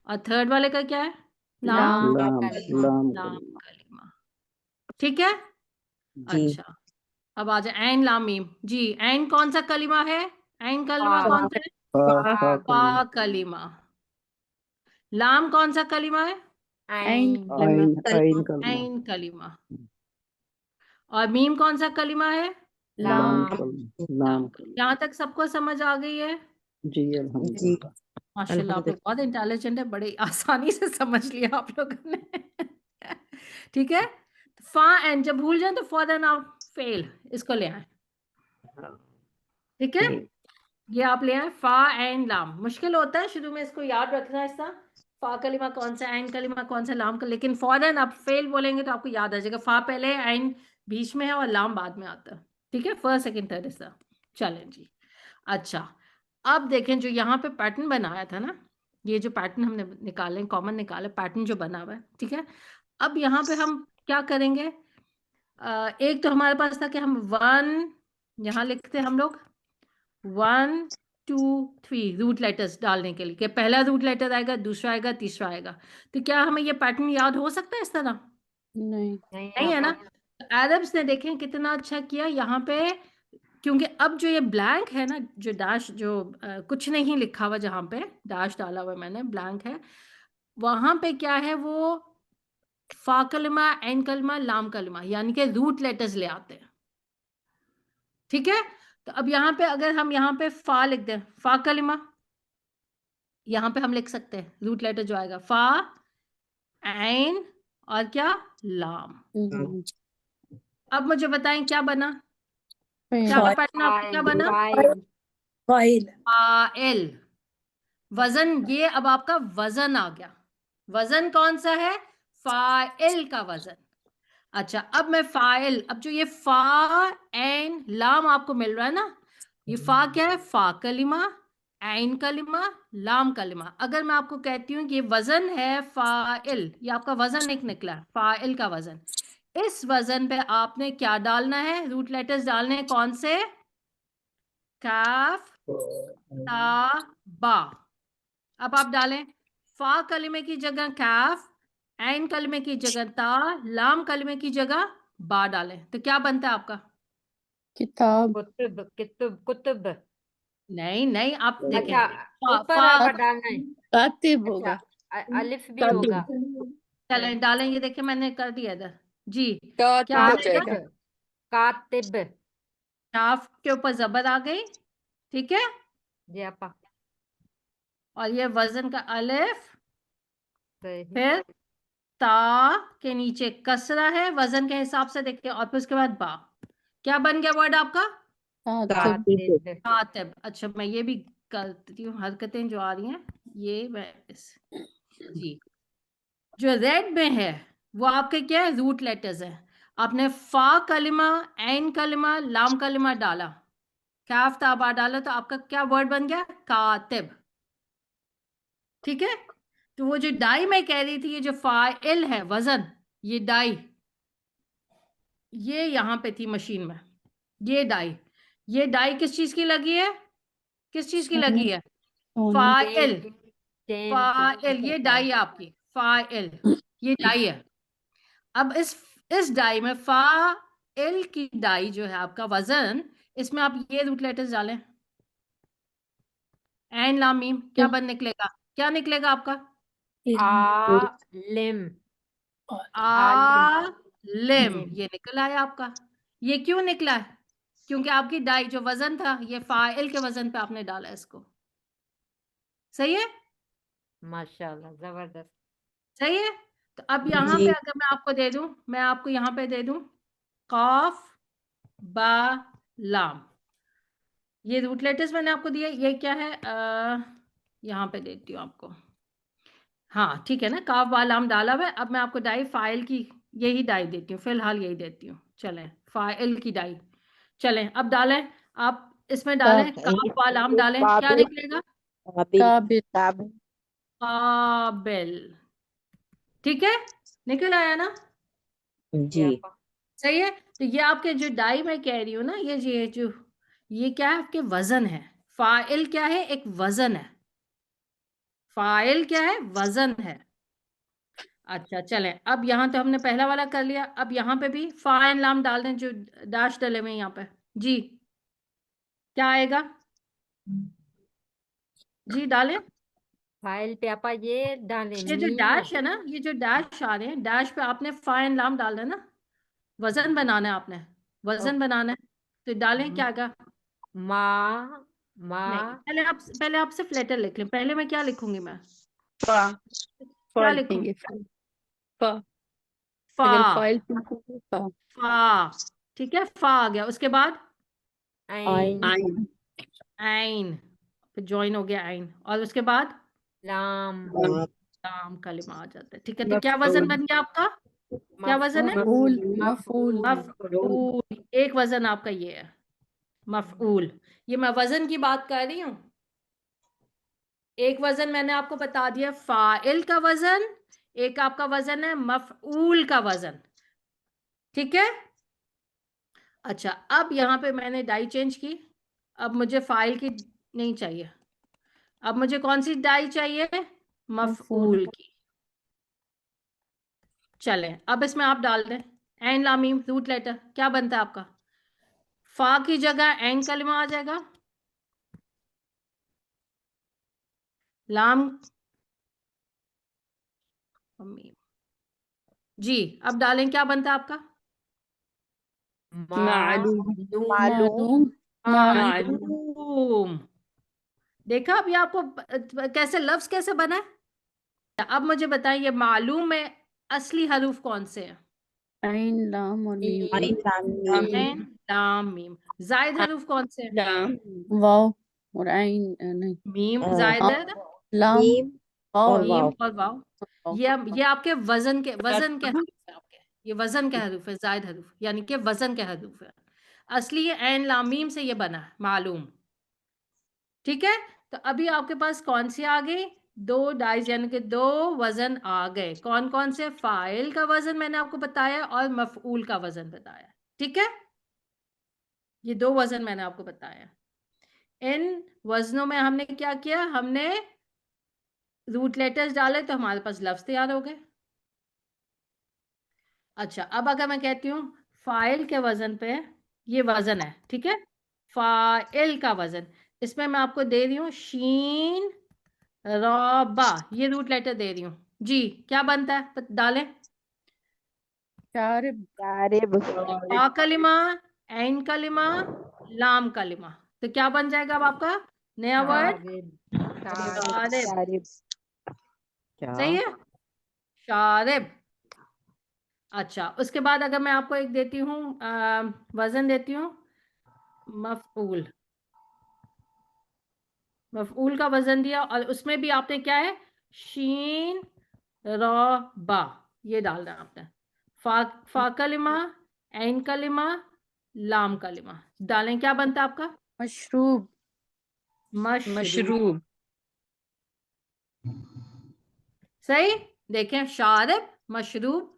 और थर्ड वाले का क्या है? लाम। लाम लाम कलमा। लाम लाम कलमा कलिमा। ठीक है। जी अच्छा, अब आ जाए ऐन लाम मीम। जी, ऐन कौन सा कलिमा है? ऐन कलिमा फा कौन सा है? फा फा फा फा कलिमा। लाम कौन सा कलिमा है? आइन आइन कलमा आइन आइन कलमा ऐन कलिमा। और मीम कौन सा कलिमा है? लाम लाम। कलमा लाम लाम कलिमा। यहाँ तक सबको समझ आ गई है? जी जी अल्हम्दुलिल्लाह माशाल्लाह, आप लोग बहुत इंटेलिजेंट है, बड़े आसानी से समझ लिया आप लोगों ने। ठीक है, फा एंड जब भूल जाए तो फॉर देन आप फेल, इसको ले आए। ठीक है, ये आप ले आए फा एंड लाम। मुश्किल होता है शुरू में इसको याद रखना, ऐसा फा कलिमा कौन सा, ऐन कलिमा कौन सा, लाम का। लेकिन फौरन आप फेल बोलेंगे तो आपको याद आ जाएगा, फा पहले, ऐन बीच में है और लाम बाद में आता है। ठीक है, फर्स्ट सेकंड थर्ड ऐसा। चलें जी। अच्छा, अब देखें जो यहाँ पे पैटर्न बनाया था ना, ये जो पैटर्न हमने निकाले, कॉमन निकाले पैटर्न जो बना हुआ है। ठीक है, अब यहाँ पे हम क्या करेंगे? एक तो हमारे पास था कि हम वन, यहाँ लिखते हम लोग 1 2 3 रूट लेटर्स डालने के लिए, कि पहला रूट लेटर आएगा, दूसरा आएगा, तीसरा आएगा। तो क्या हमें ये पैटर्न याद हो सकता है इस तरह? नहीं नहीं है ना। अरब्स ने देखें कितना अच्छा किया यहाँ पे, क्योंकि अब जो ये ब्लैंक है ना, जो डैश, जो कुछ नहीं लिखा हुआ, जहाँ पे डैश डाला हुआ मैंने, ब्लैंक है, वहां पे क्या है? वो फा कलमा, ऐन कलमा, लाम कलमा, यानी कि रूट लेटर्स ले आते हैं। ठीक है, तो अब यहाँ पे अगर हम यहाँ पे फा लिख दें, फा कलिमा, यहाँ पे हम लिख सकते हैं रूट लेटर जो आएगा फा, ऐन और क्या? लाम। अब मुझे बताएं क्या बना? क्या पहले पैटर्न आपका क्या बना? File file. वजन, ये अब आपका वजन आ गया। वजन कौन सा है? फाइल का वजन। अच्छा, अब मैं फाइल, अब जो ये फा एन लाम आपको मिल रहा है ना, ये फा क्या है? फा कलिमा, ऐन कलिमा, लाम कलिमा। अगर मैं आपको कहती हूँ कि ये वजन है फाइल, ये आपका वजन एक निकला, फाइल का वजन। इस वजन पे आपने क्या डालना है? रूट लेटर्स डालने हैं, कौन से? काफ, ता, बा। अब आप डालें फा कलिमे की जगह काफ, ऐन कलिमे की जगह ता, लाम कलिमे की जगह बा डालें, तो क्या बनता है आपका? किताब कुतुब, कितुब, कुतुब। नहीं नहीं, आप देखें, अच्छा, फा ऊपर फा आकर डालना है। कातिब अच्छा, होगा अलिफ भी होगा। चलें डालें, ये देखिए मैंने कर दिया इधर जी। कातिब क्या हो आएगा? जाएगा। कातिब। काफ के ऊपर जबर आ गई, ठीक है, जी आपा। और ये वजन का अलिफ, सही। फिर ता के नीचे कसरा है वजन के हिसाब से, देखिए, और फिर उसके बाद बा। क्या बन गया वर्ड आपका? कातिब कातिब। कातिब। अच्छा, मैं ये भी करती हूँ, हरकतें जो आ रही हैं ये मैं जी, जो रेड में है वो आपके क्या है? रूट लेटर्स है। आपने फा कलिमा, ऐन कलिमा, लाम कलिमा डाला, काफ ताबा डाला, तो आपका क्या वर्ड बन गया? कातिब। ठीक है, तो वो जो डाई मैं कह रही थी, ये जो फाइल है वजन, ये डाई, ये यहाँ पे थी मशीन में, ये डाई किस चीज की लगी है? किस चीज की सोने लगी है? सोने फाइल। टेन फाइल, ये डाई है आपकी, फाइल, ये डाई है। अब इस डाई में फाइल की डाई जो है आपका वजन, इसमें आप ये रूट लेटर्स डालें, एन लाम मीम, क्या बन निकलेगा, क्या निकलेगा आपका? आलिम आलिम, ये निकल आया आपका। ये क्यों निकला है? क्योंकि आपकी डाई जो वजन था, ये फाइल के वजन पे आपने डाला इसको। सही है, माशाल्लाह, जबरदस्त। सही है। तो अब यहाँ जी। पे अगर मैं आपको दे दूं, मैं आपको यहाँ पे दे दूं काफ बा लाम, ये रूट लेटर्स मैंने आपको दिए, ये क्या है, यहाँ पे देती हूँ आपको। हाँ ठीक है ना, काफ बा लाम डाला हुआ है। अब मैं आपको डाई फाइल की यही डाई देती हूँ, फिलहाल यही देती हूँ। चलें, फाइल की डाई, चलें अब डालें, आप इसमें डालें काफ बा लाम डालें, क्या काबिल निकलेगा? काबिल। काबिल काबिल, ठीक है, निकल आया ना? जी। सही है। तो ये आपके जो डाई मैं कह रही हूँ ना, ये क्या है, आपके वजन है। फाइल क्या है? एक वजन है। फाइल क्या है? वजन है। अच्छा चलें, अब यहाँ तो हमने पहला वाला कर लिया, अब यहाँ पे भी फाइन लाम डाल दें, जो डैश डले हुए हैं यहाँ पे। जी, क्या आएगा? जी डालें। फाइल पे आपा ये डालें, ये जो मीम। डैश है ना, ये जो डैश आ रहे हैं, डैश पे आपने फाइन लाम डाल देना, वजन बनाना है आपने, वजन बनाना है। तो डालें, क्या आएगा? मा नहीं, पहले आप सिर्फ लेटर लिख लें। पहले मैं क्या लिखूंगी? मैं फा फा क्या लिखूंगी? लिखेंगे। फा, फा, अगर फाइल लिखेंगे फा। फा, ठीक है, फा आ गया। उसके बाद आइन आइन। आइन, फिर ज्वाइन हो गया आइन, और उसके बाद लाम लाम कलिमा आ जाता है। ठीक है, तो क्या वजन बन गया आपका? क्या वजन है? मफूल। मफूल। मफऊल, एक वजन आपका ये है, मफऊल। ये मैं वजन की बात कर रही हूँ। एक वजन मैंने आपको बता दिया फाइल का वजन, एक आपका वजन है मफऊल का वजन। ठीक है। अच्छा, अब यहाँ पे मैंने डाई चेंज की, अब मुझे फाइल की नहीं चाहिए, अब मुझे कौन सी डाई चाहिए? मफऊल की। चलें, अब इसमें आप डाल दें एन लामीम रूट लेटर, क्या बनता है आपका? फा की जगह एन कलिमा आ जाएगा, लाम मीम। जी, अब डालें, क्या बनता है आपका? मालूम। मालूम मालूम। मालूम। देखा अभी आपको कैसे लफ्ज कैसे बना है? अब मुझे बताएं, ये मालूम में असली हरूफ कौन से हैं? आइन लाम और मीम। आइन लाम मीम। ऐन लाम मीम। जायद हरूफ कौन से हैं? लाम, वाव और आइन नहीं। मीम अ, जायद है ना? लाम, मीम वाव और मीम वाव। और वाव। वाव। ये आपके वजन के हरूफ है आपके, ये वजन के हरूफ है, जायद हरूफ यानी कि वजन के हरूफ है। असली ये ऐन लाम मीम से ये बना है मालूम। ठीक है, तो अभी आपके पास कौन सी आ गई? दो डाइज यानी कि दो वजन आ गए। कौन कौन से? फाइल का वजन मैंने आपको बताया और मफऊल का वजन बताया। ठीक है, ये दो वजन मैंने आपको बताया। इन वजनों में हमने क्या किया? हमने रूट लेटर्स डाले तो हमारे पास लफ्ज तैयार हो गए। अच्छा, अब अगर मैं कहती हूँ फाइल के वजन पे, ये वजन है, ठीक है, फाइल का वजन, इसमें मैं आपको दे रही हूँ शीन रॉबा, ये रूट लेटर दे रही हूँ। जी, क्या बनता है? डालें। शारिब। शारिब फा कलिमा, ऐन कलिमा, लाम कलिमा, तो क्या बन जाएगा अब आपका नया वर्ड? शारिब। शारिब क्या? सही है, शारिब। अच्छा, उसके बाद अगर मैं आपको एक देती हूँ, वजन देती हूँ, मफऊल, मफऊल का वजन दिया और उसमें भी आपने क्या है? शीन रॉबा, ये डालना है आपने। फा कलिमा, ऐन कलिमा, लाम कलिमा डालें, क्या बनता है आपका? मशरूब। मशरूब। मशरूब। सही, देखें, शारिब, मशरूब,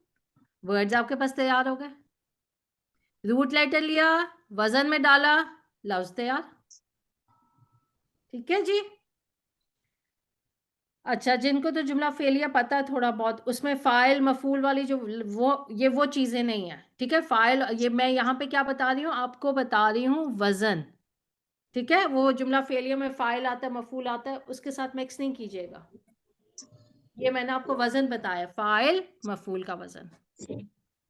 वर्ड्स आपके पास तैयार हो गए। रूट लेटर लिया, वजन में डाला, लफ्ज तैयार। ठीक है जी। अच्छा, जिनको तो जुमला फेलियर पता है थोड़ा बहुत, उसमें फाइल मफूल वाली जो वो चीजें नहीं है, ठीक है। फाइल ये मैं यहाँ पे क्या बता रही हूँ, आपको बता रही हूँ वजन, ठीक है। वो जुमला फेलियर में फाइल आता है, मफूल आता है, उसके साथ मिक्स नहीं कीजिएगा। ये मैंने आपको वजन बताया, फाइल मफूल का वजन।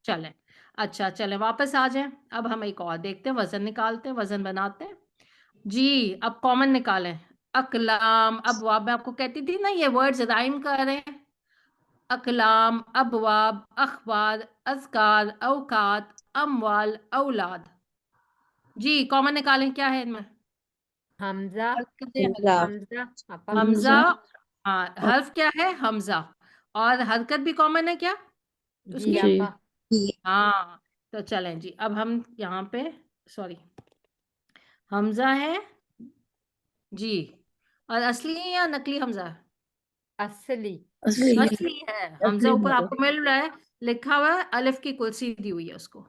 चलें, अच्छा चलें वापस आ जाएं। अब हम एक और देखते हैं, वजन निकालते हैं, वजन बनाते हैं जी। अब कॉमन निकालें। अकलाम अबवाब, मैं आपको कहती थी ना ये वर्ड्स राइम कर रहे हैं। अकलाम, अबवाब, अखबार, अज़कार, औकात, अमवाल, औलाद। जी कॉमन निकालें, क्या है इनमें? हमजा हमजा हमजा आपा हमजा। हमजा हाँ, हर्फ क्या है? हमजा। और हरकत भी कॉमन है क्या जी उसकी? जी आपा हाँ, तो चलें जी। अब हम यहाँ पे, सॉरी, हमजा है जी। और असली है या नकली हमजा है? असली असली असली है। हमजा ऊपर आपको मिल रहा है, लिखा हुआ है, अलिफ की कुर्सी दी हुई है उसको।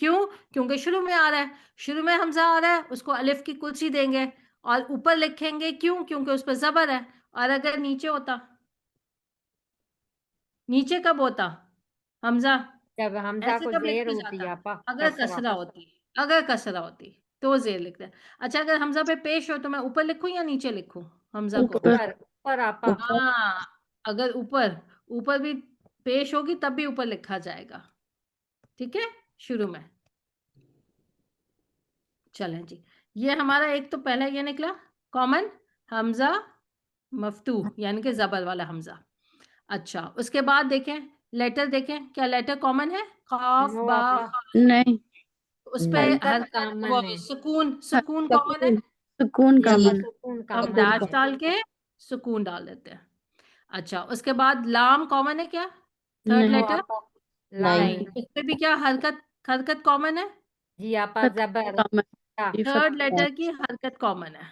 क्यों? क्योंकि शुरू में आ रहा है, शुरू में हमजा आ रहा है, उसको अलिफ की कुर्सी देंगे और ऊपर लिखेंगे। क्यों? क्योंकि उस पर जबर है। और अगर नीचे होता, नीचे कब होता हमजा? जब हमजा ऐसे को कब जेर लिखा होती जाता? आपा अगर कसरा कसरा होती, अगर कसरा होती तो जेर लिखते हैं। अच्छा, अगर हमजा पे पेश हो तो मैं ऊपर लिखूं या नीचे लिखूं हमजा को? ऊपर ऊपर ऊपर आपा हाँ, अगर ऊपर, ऊपर भी पेश होगी तब भी ऊपर लिखा जाएगा, ठीक है, शुरू में। चलें जी, ये हमारा एक तो पहला ये निकला कॉमन, हमजा मफ्तू यानी कि जबर वाला हमजा। अच्छा, उसके बाद देखें, लेटर देखें, क्या लेटर कॉमन है? काफ, नो बा, आपा खा। नहीं, उस पे हरकत हरकत, वो कामन है सुकून, सुकून कॉमन है। सुकून जी आपा कामन सुकून हम कामन डैश है डाल के सुकून डाल देते हैं। अच्छा, उसके बाद लाम कॉमन है क्या? थर्ड नहीं नो लेटर? आपा लाम नहीं, उस पे भी क्या हरकत, हरकत कॉमन है। जी आपा जबर कामन ता जी थर्ड फतह लेटर की हरकत कॉमन है।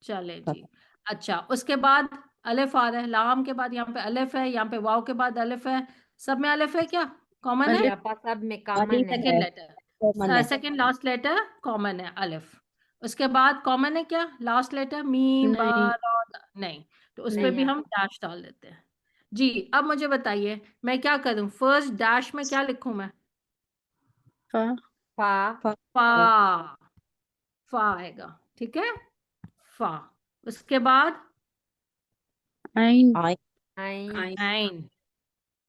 चले जी। अच्छा, उसके बाद अलिफ आ रहा है, लाम के बाद यहाँ पे अलिफ है, यहाँ पे वाव के बाद अलिफ है, सब में अलिफ है क्या? कॉमन जी है। आपा सब में कामन है सेकेंड लेटर, कॉमन है सेकेंड लास्ट लेटर कॉमन है, अलिफ। उसके बाद कॉमन है क्या? लास्ट लेटर मीम, बा, नहीं रा, नहीं, तो उस पे नहीं भी हम आपा डैश डाल देते हैं जी। अब मुझे बताइए मैं क्या करूं, फर्स्ट डैश में क्या लिखूं मैं? फा फा फा, फा आएगा, ठीक है, फा। उसके बाद आइन आइन आइन आइन।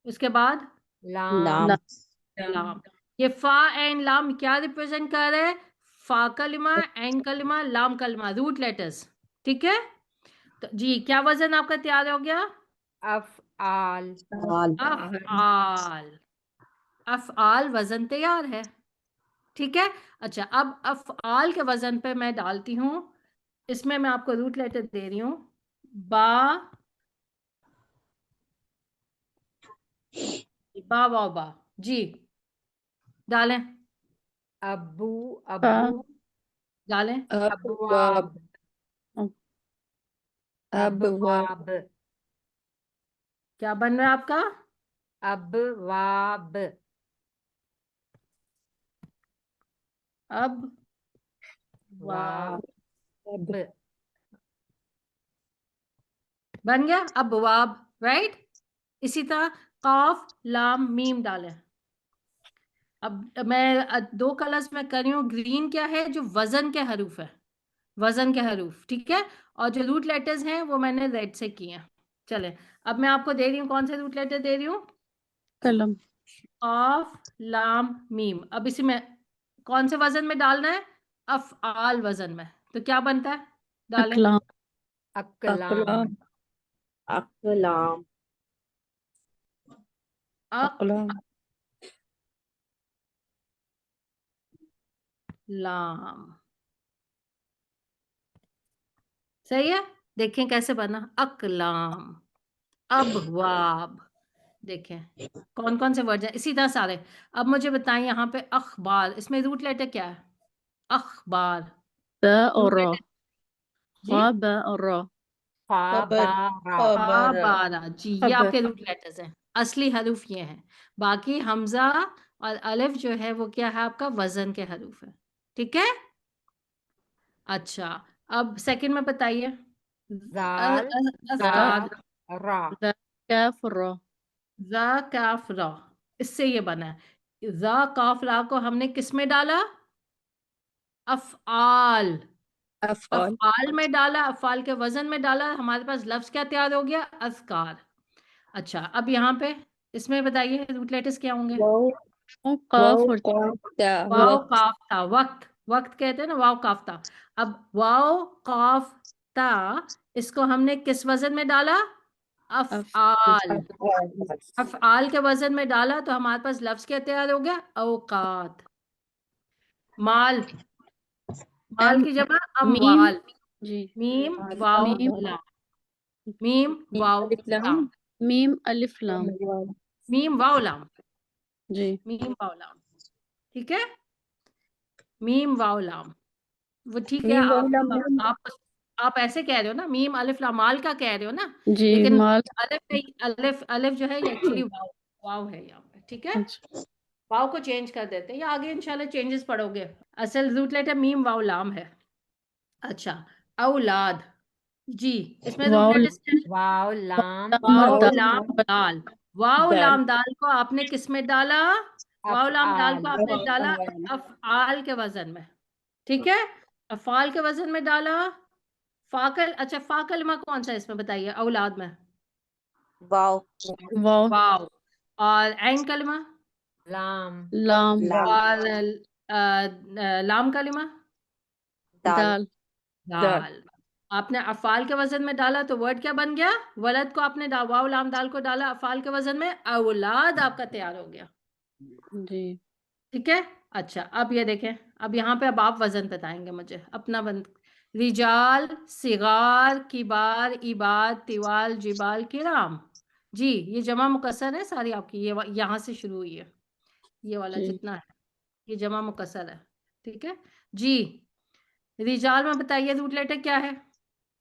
उसके बाद लाम ला लाम। ये फा एंड लाम क्या रिप्रेजेंट कर रहे हैं? फा कलिमा, एन कलिमा, लाम कलिमा, रूट लेटर्स, ठीक है। तो जी क्या वजन आपका तैयार हो गया? अफआल आल अफआल। अफआल वजन तैयार है, ठीक है। अच्छा, अब अफआल के वजन पे मैं डालती हूँ, इसमें मैं आपको रूट लेटर दे रही हूँ, बा, बा वाव बा जी, डालें, अबू फा अबू डालें। अबवाब अबवाब क्या बन रहा है आपका? अबवाब अब वाव वाब बन गया, अब वाब, राइट। इसी तरह काफ, लाम, मीम डालें। अब मैं दो कलर्स में कर रही हूँ, ग्रीन क्या है? जो वजन के हरूफ है, वजन के हरूफ, ठीक है। और जो रूट लेटर्स हैं वो मैंने रेड से किए हैं। चले, अब मैं आपको दे रही हूँ, कौन से रूट लेटर दे रही हूँ? कलम काफ, लाम, मीम। अब इसी में कौन से वजन में डालना है? अफआल वजन में। तो क्या बनता है? डालें। अकलाम अकलाम अकलाम अकलाम अकलाम, सही है। देखें कैसे बना, अकलाम, अबवाब। देखें कौन कौन से वर्ड हैं, इसी तरह सारे। अब मुझे बताएं यहाँ पे अखबार, इसमें रूट लेटर क्या है? अखबार, बा और रूट रा लेटर जी। खा बा और रा फाबारा बा, बारा जी, ये खबर आपके रूट लेटर्स हैं, असली हरूफ ये हैं। बाकी हमजा और अलिफ जो है वो क्या है आपका? वजन के हरूफ है, ठीक है। अच्छा, अब सेकंड में बताइए। जाल अजदाद, रा द काफ रा जा काफ रा, इससे ये बना है। जा काफ रा को हमने किस में डाला? अफ़आल। अफ़आल अफ़आल में डाला, अफ़आल के वजन में डाला, हमारे पास लफ्ज क्या तैयार हो गया? अज़कार। अच्छा, अब यहाँ पे इसमें बताइए रूट लेटर्स क्या होंगे? वाव काफ और ता वाव वक्त काफ था, वक्त, वक्त कहते हैं ना, वाव काफ था। अब वाव काफ ता, इसको हमने किस वजन में डाला? अफ़आल। अफ़आल के वजन में डाला तो हमारे पास लफ्ज क्या तैयार हो गया? औकात। माल, माल एम की जगह मीम अमवाल। जी मीम वाव मीम लाम, मीम वाव लाम, मीम अलिफ लाम मीम वाव लाम, जी मीम वाव लाम। ठीक है, मीम वाव लाम, वो ठीक है। मीम आप ऐसे कह रहे हो ना, मीम अलिफ लाम, माल का कह रहे हो ना, जी लेकिन माल अलिफ नहीं, अलिफ अलिफ जो है ये एक्चुअली वाव, वाव है यहाँ पे। ठीक है, अच्छा वाव को चेंज कर देते हैं, या आगे इंशाल्लाह चेंजेस पढ़ोगे। असल रूट लेटर मीम वाव लाम है। अच्छा, औलाद जी, इसमें रूट वाव लेटर्स क्या है? वाव लाम वाव दा लाम दाल। वाव दाल लाम दाल को आपने किस में डाला? वाव लाम दाल को अफ़आल आपने डाला अफ़आल के वजन में। ठीक है, अफ़आल के वजन में डाला। फाकल, अच्छा फा कलमा कौन सा है इसमें बताइए? औलाद में वाव वाव वाव, और ऐन कलमा, लाम लाम और लाम कलमा दाल दाल दाल। आपने अफ़ाल के वजन में डाला तो वर्ड क्या बन गया? वलद को आपने वाव लाम दाल को डाला अफ़ाल के वजन में, औलाद आपका तैयार हो गया। जी ठीक है, अच्छा अब ये देखें, अब यहाँ पे अब आप वजन बताएंगे मुझे अपना बंद। रिजाल, सिगार, किबार, इबाद, तिवाल, जिबाल, किराम। जी, ये जमा मुकस्सर है सारी आपकी, ये यहाँ से शुरू हुई है, ये वाला जी जितना है ये जमा मुकस्सर है। ठीक है जी, रिजाल में बताइए रूट लेटर क्या है?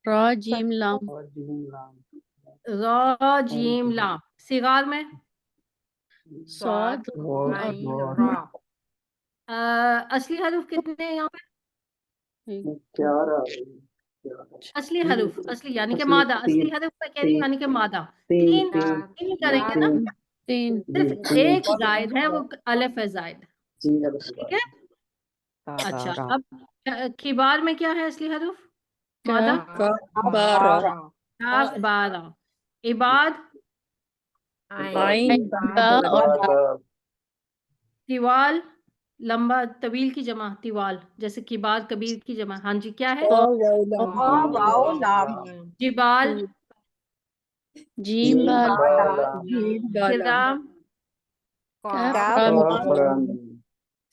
रा जीम लाम और जीम लाम रा जीम लाम। सिगार में स्वाद स्वाद और आइन और रा असली हरूफ कितने हैं यहाँ पे? क्या रहा है? असली हरूफ, असली यानी कि असली मादा, असली तीन हरूफ मैं कह रही हूँ तीन यानी कि मादा। तीन तीन, तीन चार तीन करेंगे ना, तीन तीन सिर्फ जी एक तीन जायद है, वो अलिफ है जायद। जी ठीक है, अच्छा अब किबार में क्या है असली हरूफ? मादा, का बारा काफ बारा। इबाद, आइन आइन बा और तिवाल, लंबा तवील की जमा तिवाल, जैसे किबार कबीर की जमा। हाँ जी, क्या है? वाव लाम जिबाल, जीम बाल किराम। काफ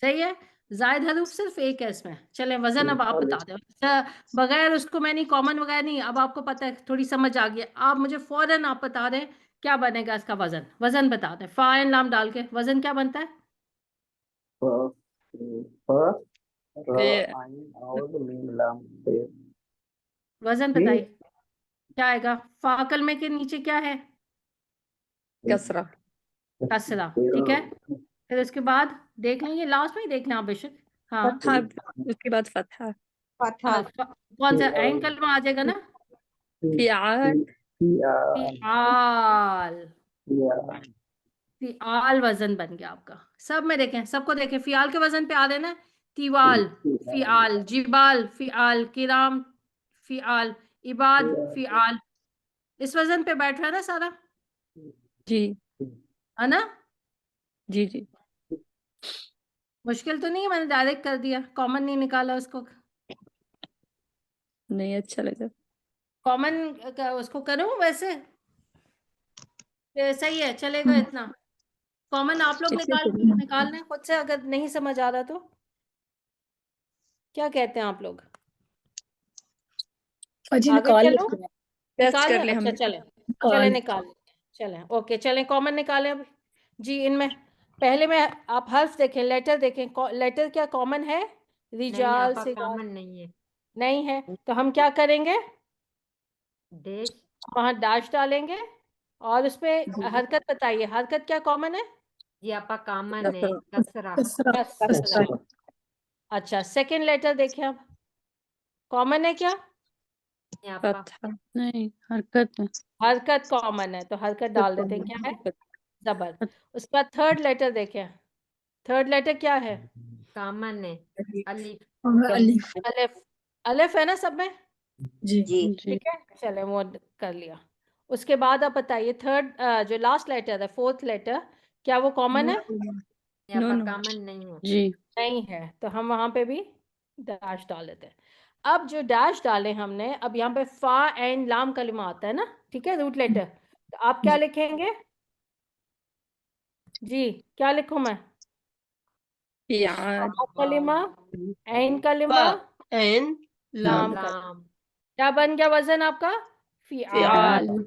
सही है, जायद हरूफ सिर्फ एक है इसमें। चलें वजन अब आप बता दो। अच्छा, बगैर उसको मैं नहीं, कॉमन वगैरह नहीं, अब आपको पता है, थोड़ी समझ आ गई है। आप मुझे फौरन आप बता दें क्या बनेगा इसका वजन, वजन बता दें। फा एन लाम डाल के वजन क्या बनता है? और मीम लाम पे वजन बताइए क्या आएगा? फा कलमे के नीचे क्या है? कसरा कसरा। ठीक है, फिर उसके बाद देख लें, ये लास्ट में ही देख लें आप बेशक। हाँ, उसके बाद फतहा फतहा कौन सा ऐन कलमा आ जाएगा ना? फिआल फिआल। फिआल वजन बन गया आपका। सब में देखें, सबको देखें, फिआल के वजन पे आ रहे ना। तिवाल फिआल, जिबाल फिआल, किराम फिआल, इबाद फिआल, इस वजन पे बैठ रहा है ना सारा, जी है ना? जी जी मुश्किल तो नहीं है, मैंने डायरेक्ट कर दिया, कॉमन नहीं निकाला उसको। नहीं अच्छा लगा कॉमन उसको करूं वैसे सही है, चलेगा इतना। कॉमन आप लोग निकाल लें खुद से, अगर नहीं समझ आ रहा तो। क्या कहते हैं आप लोग? फौजी आगे निकाल चलो, निकाल कर लें? ले हम अच्छा चलें, चलें निकाल लेते हैं। चलें, ओके, चलें कॉमन निकालें अब जी। इनमें पहले में आप हर्फ देखें, लेटर देखें, लेटर क्या कॉमन है? नहीं रिजाल आपा से कॉमन नहीं है नहीं है, तो हम क्या करेंगे? देश वहां डैश डालेंगे, और उसमें हरकत बताइए, हरकत क्या कॉमन है? जी आपा कॉमन है कसरा अच्छा, सेकंड लेटर देखिए अब, कॉमन है क्या? नहीं आपा फतहा नहीं, हरकत में। हरकत कॉमन है तो हरकत डाल देते हैं। क्या है? जबर। उसका थर्ड लेटर देखें। थर्ड लेटर क्या है? कामन है अलिफ अलिफ। अलिफ। अलिफ है ना सब में? जी जी जी ठीक है, चले वो कर लिया। उसके बाद आप बताइए थर्ड जो लास्ट लेटर है, फोर्थ लेटर, क्या वो कॉमन है? नहीं नो आपा नो कामन नहीं हो जी नहीं है, तो हम वहां पे भी डैश डाल देते हैं। अब जो डैश डाले हमने, अब यहाँ पे फा एंड लाम कलिमा आता है ना, ठीक है, रूट लेटर। तो आप क्या लिखेंगे? जी, क्या लिखूं मैं? फिआल फा कलिमा, ऐन कलिमा, एन लाम लाम कलिमा। लाम क्या बन गया वजन आपका? फिआल। फिआल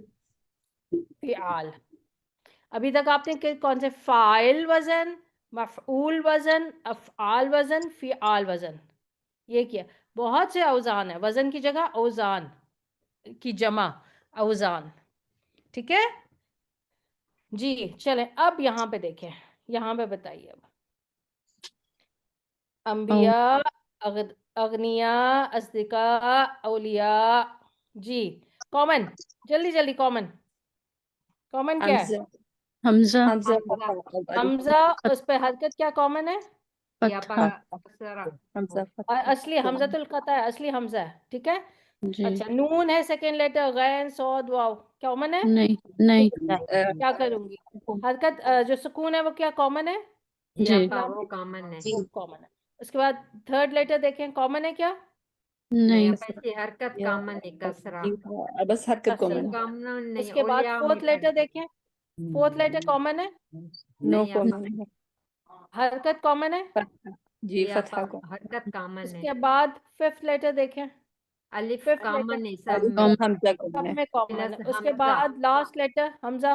फिआल। अभी तक आपने कौन से फाइल वजन, मफऊल वजन, अफआल वजन, फिआल वजन ये किया। बहुत से औजान है, वजन की जगह औजान की जमा, औजान। ठीक है जी। चलें अब यहाँ पे देखें, यहाँ पे बताइए अब। अंबिया, अगनिया, अस्दिका, औलिया। जी, कॉमन, जल्दी जल्दी कॉमन। कॉमन क्या है? हमजा हमजा। उस पे हरकत क्या कॉमन है? ये आपा फतहा कसरा हमजा और फतहा असली हमजातुल कता है, असली हमजा है। ठीक है। जी अच्छा, नून है सेकंड लेटर, गैन, सौद, वाव, क्या कॉमन है? नहीं नहीं क्या करूंगी? हरकत जो सुकून है वो क्या कॉमन है? ये जी आपा वो कामन है वो कॉमन है। उसके बाद थर्ड लेटर देखें, कॉमन है क्या? नहीं नहीं आपा इसकी हरकत कामन है कसरा बस हरकत कसरा। ये कामन नहीं उसके बाद ओलिया फोर्थ में लेटर देखें, फोर्थ लेटर कॉमन है, नो नहीं आपा कॉमन हरकत कॉमन है। जी ये फतहा आपा को हरकत कामन है उसके बाद फिफ्थ लेटर देखें, अलिफ फिफ्थ कामन लेटर है सब में कम हमजा सब कॉमन है में कॉमन है। प्लस उसके हमजा बाद लास्ट लेटर हमजा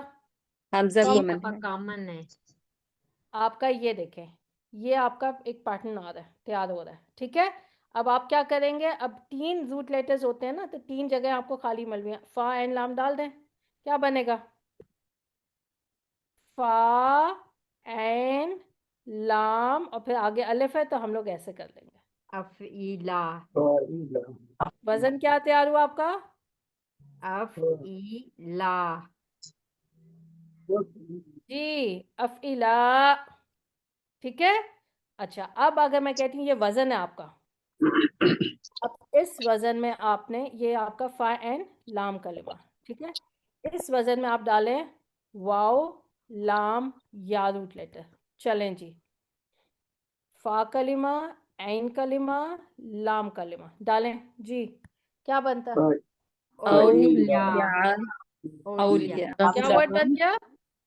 हमजा ये कॉमन आपा है कामन है आपका। ये देखें, ये आपका एक पैटर्न आ रहा है, तैयार हो रहा है। ठीक है। अब आप क्या करेंगे? अब तीन रूट लेटर्स होते हैं ना, तो तीन जगह आपको खाली मिल रही हैं। फा एंड लाम डाल दें, क्या बनेगा? फा एंड लाम, और फिर आगे अलिफ है तो हम लोग ऐसे कर लेंगे। अफईला वजन क्या तैयार हुआ आपका? अफईला जी, अफइला। ठीक है। अच्छा, अब अगर मैं कहती हूँ ये वजन है आपका, अब इस वजन में आपने, ये आपका फा एंड लाम कलिमा, ठीक है, इस वजन में आप डालें वाओ, लाम, या रूट लेटर। चलें जी, फा कलिमा, ऐन कलिमा, लाम कलिमा डालें जी। क्या बनता है? औलिया औलिया क्या वर्ड बन गया?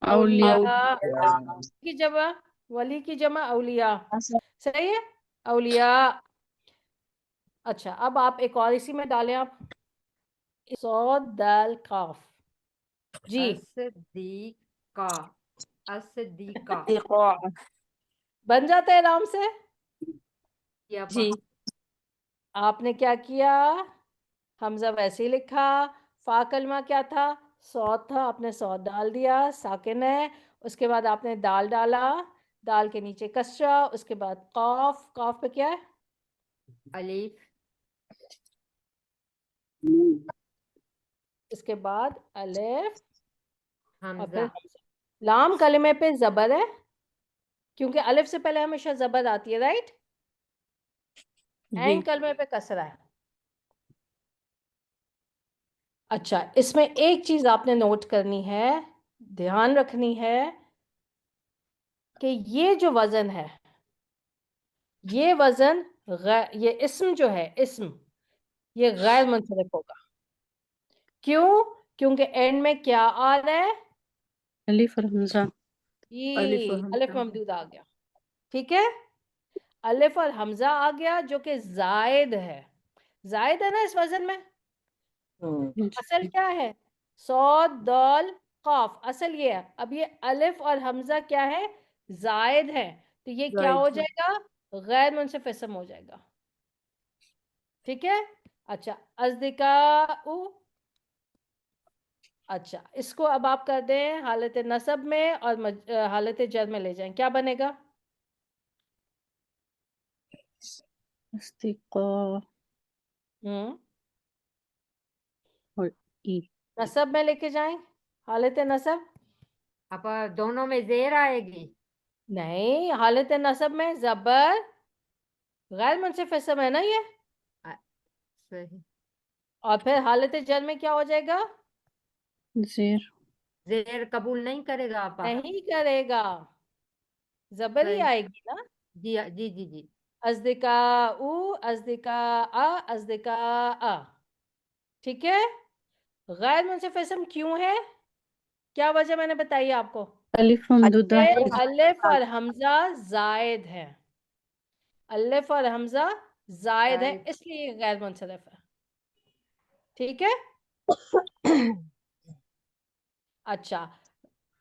औलिया औलिया की जमा, वली की जमा औलिया। सही है, औलिया। अच्छा, अब आप एक और इसी में डालें आप, सौद दाल काफ। जी, असदीका असदीका बन जाता है आराम से। ये आपा जी आपने क्या किया? हमजा वैसे ही लिखा। फा कलमा क्या था? सौद था, आपने सौद डाल दिया, साकिन है। उसके बाद आपने दाल डाला, दाल के नीचे कसरा, उसके बाद कौफ, कौफ पे क्या है? अलिफ उसके बाद अलिफ, और फिर हमजा हमजा। लाम कलिमे पे जबर है, क्योंकि अलिफ से पहले हमेशा जबर आती है, राइट। जी ऐन कलमे पे कसरा है। अच्छा, इसमें एक चीज आपने नोट करनी है, ध्यान रखनी है, कि ये जो वजन है, ये वजन ये इस्म जो है, इस्म, ये गैर मुनसरिफ होगा। क्यों? क्योंकि एंड में क्या आ रहा है? अलिफ और हमजा ये अलिफ ममदूद आ गया। ठीक है, अलिफ और हमजा आ गया, जो कि जायद है। जायद है ना इस वजन में। असल क्या है? सौद दाल काफ, असल ये है। अब ये अलिफ और हमजा क्या है? जायद है, तो ये क्या हो जाएगा? गैर मुनसिफ इस्म हो जाएगा। ठीक है। अच्छा, अज़दिका, अच्छा, इसको अब आप कर दें हालत नसब में और हालत जर में ले जाएं, क्या बनेगा? अस्तिका हम्म ई नसब में लेके जाएं, हालत नसब। अब दोनों में जेर आएगी। नहीं, हालत नसब में जबर गैर मुनसिफ इसम है ना ये, सही। और फिर हालत जर में क्या हो जाएगा? जेर जेर कबूल नहीं करेगा आपा। नहीं करेगा, जबर ही सही। आएगी ना। जी जी जी जी। अज़दिका उ, अज़दिका आ, अज़दिका आ। ठीक है। गैर मुनसिफ इसम क्यों है, क्या वजह मैंने बताई आपको? अलिफ ममदूदा ये अलिफ अलिफ और हमजा जायद है, अलिफ और हमजा जायद है, जायद। इसलिए ये गैर मुनसरिफ है। ठीक है। अच्छा,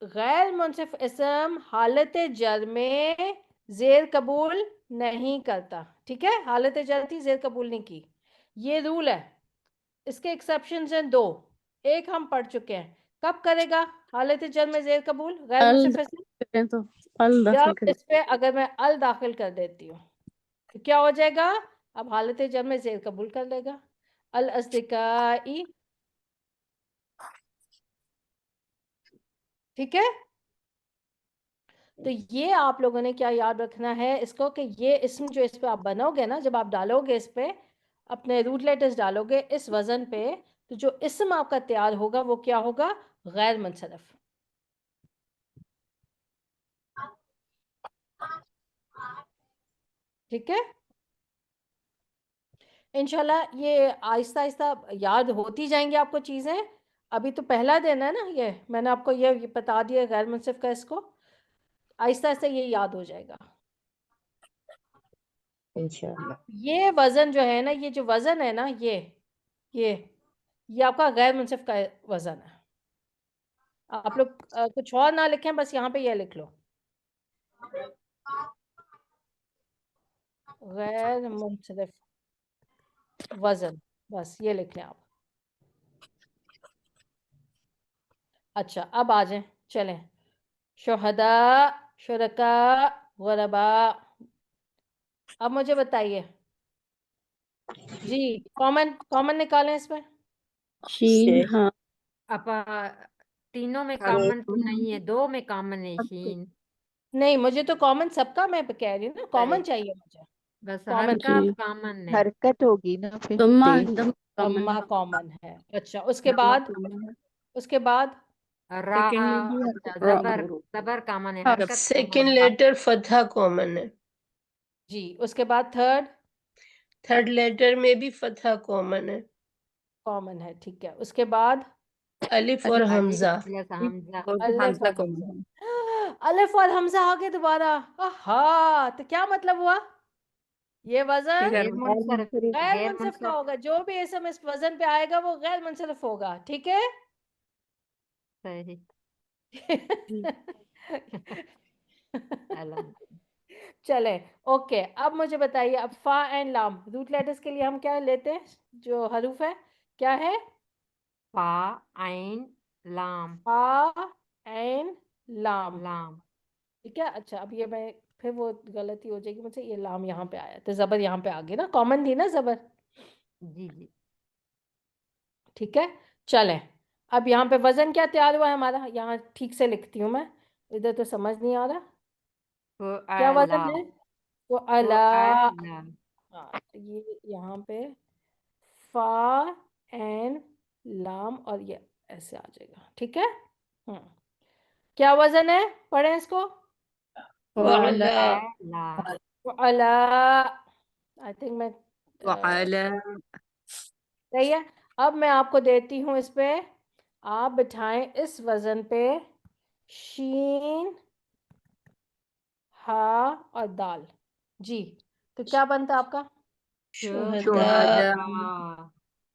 गैर मुनसिफ इसम हालत जर में जेर कबूल नहीं करता। ठीक है, हालत जर थी, जेर कबूल नहीं की, ये रूल है। इसके एक्सेप्शंस हैं दो, एक हम पढ़ चुके हैं, कब करेगा हालत जर में जेर कबूल गैर अल मुनसिफ इसम? करें तो अल दाखिल जब करें। इस पे अगर मैं अल दाखिल कर देती हूँ तो क्या हो जाएगा? अब हालत जर में जेर कबूल कर लेगा। अल अस्दिकाई। ठीक है। तो ये आप लोगों ने क्या याद रखना है इसको, कि ये इसम जो इस पे आप बनोगे ना, जब आप डालोगे इस पे अपने रूट लेटर्स डालोगे इस वजन पे, तो जो इसम आपका तैयार होगा वो क्या होगा? गैर मुनसरिफ। ठीक है। इंशाल्लाह ये आहिस्ता आहिस्ता याद होती जाएंगी आपको चीज़ें। अभी तो पहला दिन है ना, ये मैंने आपको ये बता दिया गैर मुनसिफ का, इसको आहिस्ता आहिस्ता ये याद हो जाएगा इंशाल्लाह। ये वजन जो है ना, ये जो वजन है ना, ये ये आपका गैर मुनसिफ का वजन है। आप लोग कुछ और ना लिखें, बस यहाँ पे ये लिख लो, गैर मुनसिफ वजन, बस ये लिख लें आप। अच्छा, अब आ जाएं, चलें। शुहदा, शुरका, गुरबा। अब मुझे बताइए जी, कॉमन कॉमन निकालें इसमें। शीन हाँ अपा तीनों में कॉमन तो नहीं है, दो में कॉमन है शीन। नहीं, मुझे तो कॉमन सबका मैं कह रही हूँ ना, कॉमन सही। चाहिए मुझे। बस कॉमन हरकत जी कॉमन है। हरकत होगी ना फिर दम्मा तेज। दम कॉमन अम्मा कॉमन है। अच्छा, उसके दम्मा बाद, कॉमन है। उसके बाद रा। सेकंड में भी अच्छा रा जबर, जबर कॉमन है, हाँ, हरकत सेकंड कॉमन है। लेटर फतहा कॉमन है। जी, उसके बाद थर्ड थर्ड लेटर में भी फतहा कॉमन है। कॉमन है। ठीक है, उसके बाद अलिफ और अलिफ हमजा। अलिफ प्लस हमजा। और अलिफ हमजा और कॉमन हमजा। है। अलिफ और हमजा आ गए दोबारा। आहा, तो क्या मतलब हुआ? ये वजन गैर गैर गैर मुनसरिफ। मुनसरिफ। गैर गैर मुनसिफ का मुनसरिफ। होगा, जो भी इसम इस वजन पे आएगा वो गैर मुनसिफ होगा। ठीक है। सही। अलम। चले, ओके। अब मुझे बताइए, अब फा एंड लाम रूट लेटर्स के लिए हम क्या लेते हैं, जो हरूफ है क्या है? फा आइन लाम। फा एंड लाम। लाम। ठीक है। अच्छा, अब ये मैं फिर वो गलती हो जाएगी मुझसे, ये लाम यहाँ पे आया तो जबर यहाँ पे आ गई ना, कॉमन थी ना जबर। जी जी। ठीक है। चलें, अब यहाँ पे वजन क्या तैयार हुआ है हमारा, यहाँ ठीक से लिखती हूँ मैं, इधर तो समझ नहीं आ रहा क्या फुअला। वजन है। तो अला, फुअला। हाँ, तो ये यहाँ पे फा एंड लाम, और ये ऐसे आ जाएगा। ठीक है। हम्म, क्या वजन है, पढ़ें इसको। वाला फुअला। तो अला, आई थिंक मैं वाला सही है। अब मैं आपको देती हूँ इस पे, आप बिठाएं इस वजन पे शीन, हा और दाल। जी, तो क्या बनता आपका? शुहदा।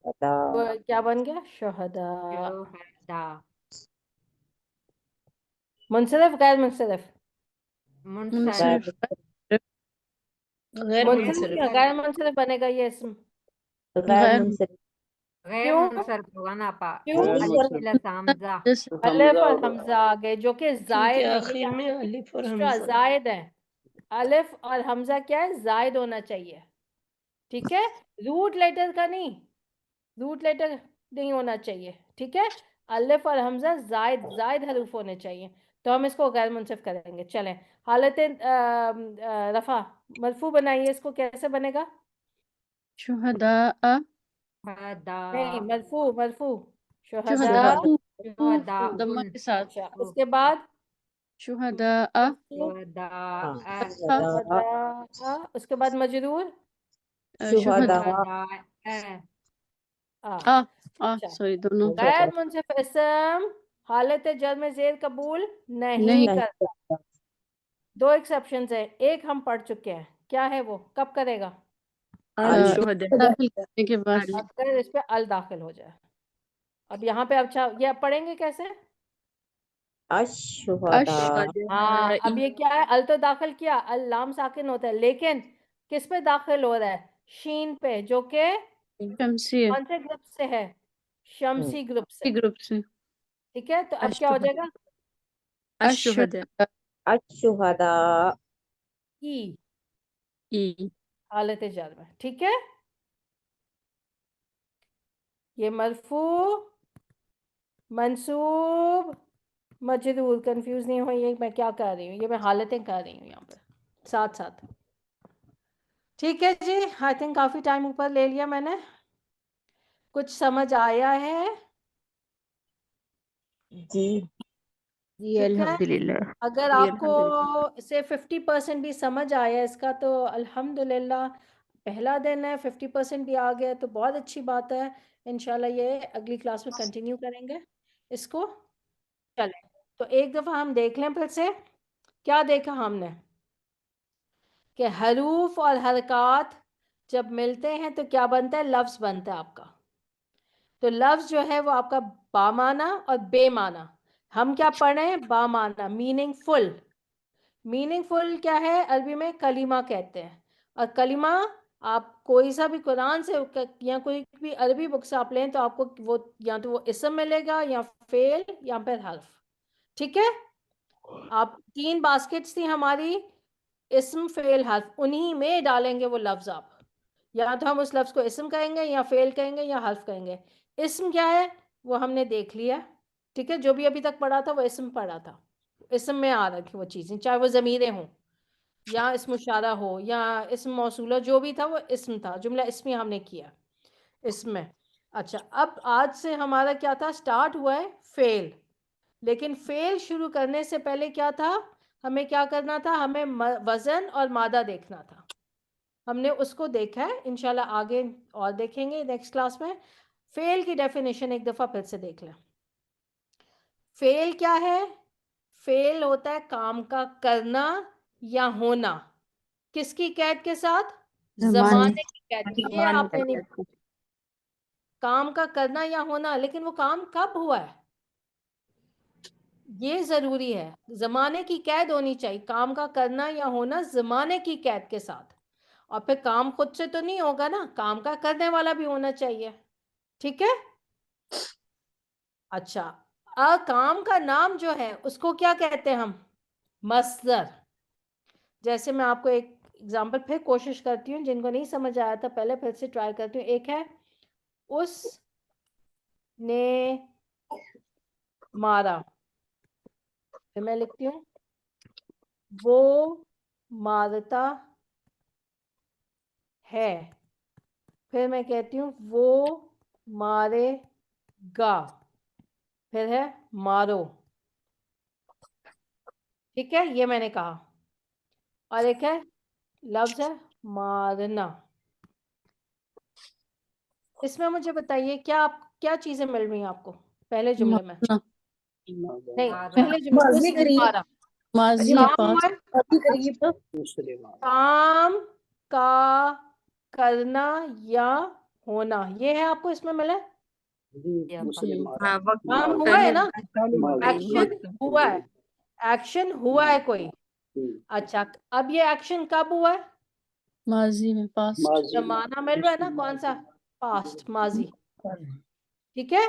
शुहदा। वो क्या बन गया? शुहदा। शुहदा। मुनसरिफ गैर मुनसरिफ? मुनसरिफ। मुनसरिफ गैर मुनसरिफ या मुनसरिफ। गैर मुनसरिफ बनेगा ये इसम? गैर गैर मुनसरिफ। गैर क्यों? मुनसरिफ होगा ना पा। क्यों? गैर अलिफ मुनसरिफ प्लस हमजा। जैसे अलिफ हमजा और होगा। हमजा आ गए, जो कि क्योंकि जायद है, ये आखिर यहाँ में पे अलिफ और एक्स्ट्रा हमजा। जायद है। अलिफ और हमजा क्या है, जायद होना चाहिए। ठीक है, रूट लेटर का नहीं, रूट लेटर नहीं होना चाहिए, ठीक है। अलिफ और हमजा जायद हरूफ होने चाहिए, तो हम इसको गैर मुनसिफ करेंगे। चलें, हालत रफा मरफू बनाइए, इसको कैसे बनेगा? शुहदा नहीं, मरफू मरफू शुहदा। शुहदा शुहदाउन, के साथ अच्छा, उसके बाद शुहदा शुहदा, शुहदा, उसके बाद मजरूर शुहदा आ। अच्छा, सॉरी दोनों गैर मुनसिफ इसम हालत जर में जेर कबूल नहीं नहीं करता। दो एक्सेप्शंस है, एक हम पढ़ चुके हैं, क्या है वो? कब करेगा? शुहदा दाखिल करने के बाद अगर इस पे अल दाखिल हो जाए। अब यहाँ पे अच्छा ये आप पढ़ेंगे कैसे? हाँ, अब ये क्या है? अल तो दाखिल किया, अल लाम साकिन होता है, लेकिन किस पे दाखिल हो रहा है? शीन पे, जो के शमसी कौन से ग्रुप से है? शमसी ग्रुप से, ग्रुप से ठीक है। तो अब क्या हो जाएगा? अशुहदा ई ई हालत जर में, ठीक है। ये मरफू मंसूब मजरूर, कंफ्यूज नहीं हो ये मैं क्या कर रही हूँ, ये मैं हालतें कर रही हूँ यहाँ पे साथ साथ, ठीक है जी। आई थिंक काफी टाइम ऊपर ले लिया मैंने, कुछ समझ आया है? जी जी ठीक है, अल्हम्दुलिल्लाह अगर जी, आपको अल्हम्दुलिल्लाह। से 50% भी समझ आया इसका तो अल्हम्दुलिल्लाह, पहला दिन है, 50% भी आ गया तो बहुत अच्छी बात है। इंशाल्लाह ये अगली क्लास में कंटिन्यू करेंगे इसको। चलें, तो एक दफ़ा हम देख लें फिर से, क्या देखा हमने कि हरूफ और हरकत जब मिलते हैं तो क्या बनता है? लफ्ज़ बनता है आपका। तो लफ्ज़ जो है वो आपका बामाना और बेमाना। हम क्या पढ़े? बामाना, मीनिंगफुल। मीनिंगफुल क्या है? अरबी में कलीमा कहते हैं। और कलीमा आप कोई सा भी कुरान से या कोई भी अरबी बुक से आप लें तो आपको वो या तो वो इसम मिलेगा या फेल या फिर हर्फ, ठीक है। आप 3 बास्केट्स थी हमारी, इसम फेल हर्फ, उन्हीं में डालेंगे वो लफ्ज़ आप। या तो हम उस लफ्ज़ को इसम कहेंगे या फेल कहेंगे या हर्फ कहेंगे। इसम क्या है वो हमने देख लिया, ठीक है। जो भी अभी तक पढ़ा था वो इसम पढ़ा था, इसम में आ रखी वो चीज़ें, चाहे वो ज़मीरें हों या इसम इशारा हो या इसम मौसूला, जो भी था वो इसम था, जुमला इसमें हमने किया इसमें। अच्छा, अब आज से हमारा क्या था? स्टार्ट हुआ है फेल, लेकिन फेल शुरू करने से पहले क्या था? हमें क्या करना था? हमें वज़न और मादा देखना था। हमने उसको देखा है, इंशाल्लाह आगे और देखेंगे नेक्स्ट क्लास में। फेल की डेफिनेशन एक दफ़ा फिर से देख लें। फेल क्या है? फेल होता है काम का करना या होना, किसकी कैद के साथ? ज़माने की कैद। ये आपने नहीं, काम का करना या होना, लेकिन वो काम कब हुआ है ये ज़रूरी है। ज़माने की कैद होनी चाहिए, काम का करना या होना ज़माने की कैद के साथ। और फिर काम खुद से तो नहीं होगा ना, काम का करने वाला भी होना चाहिए, ठीक है। अच्छा, काम का नाम जो है उसको क्या कहते हैं हम? मस्दर। जैसे मैं आपको एक एग्जांपल फिर कोशिश करती हूँ, जिनको नहीं समझ आया था पहले फिर से ट्राई करती हूँ। एक है उसने मारा, फिर मैं लिखती हूँ वो मारता है, फिर मैं कहती हूँ वो मारेगा, फिर है मारो, ठीक है, ये मैंने कहा। और एक है लफ्ज है मारना। इसमें मुझे बताइए क्या चीजें मिल रही हैं आपको पहले जुमले में? नहीं, पहले जुमले माजी उसने करीब, मारा, माजी काम पास हुआ है, अभी करीब दूसरे बार काम का करना या होना, ये है आपको इसमें मिला है। जी दूसरे मारा हाँ वक्त काम हुआ है ना, माजी एक्शन हुआ है, एक्शन हुआ है कोई। अच्छा, अब ये एक्शन कब हुआ है? माजी में पास्ट माजी जमाना मिल रहा है ना, कौन सा? पास्ट, माजी, ठीक है।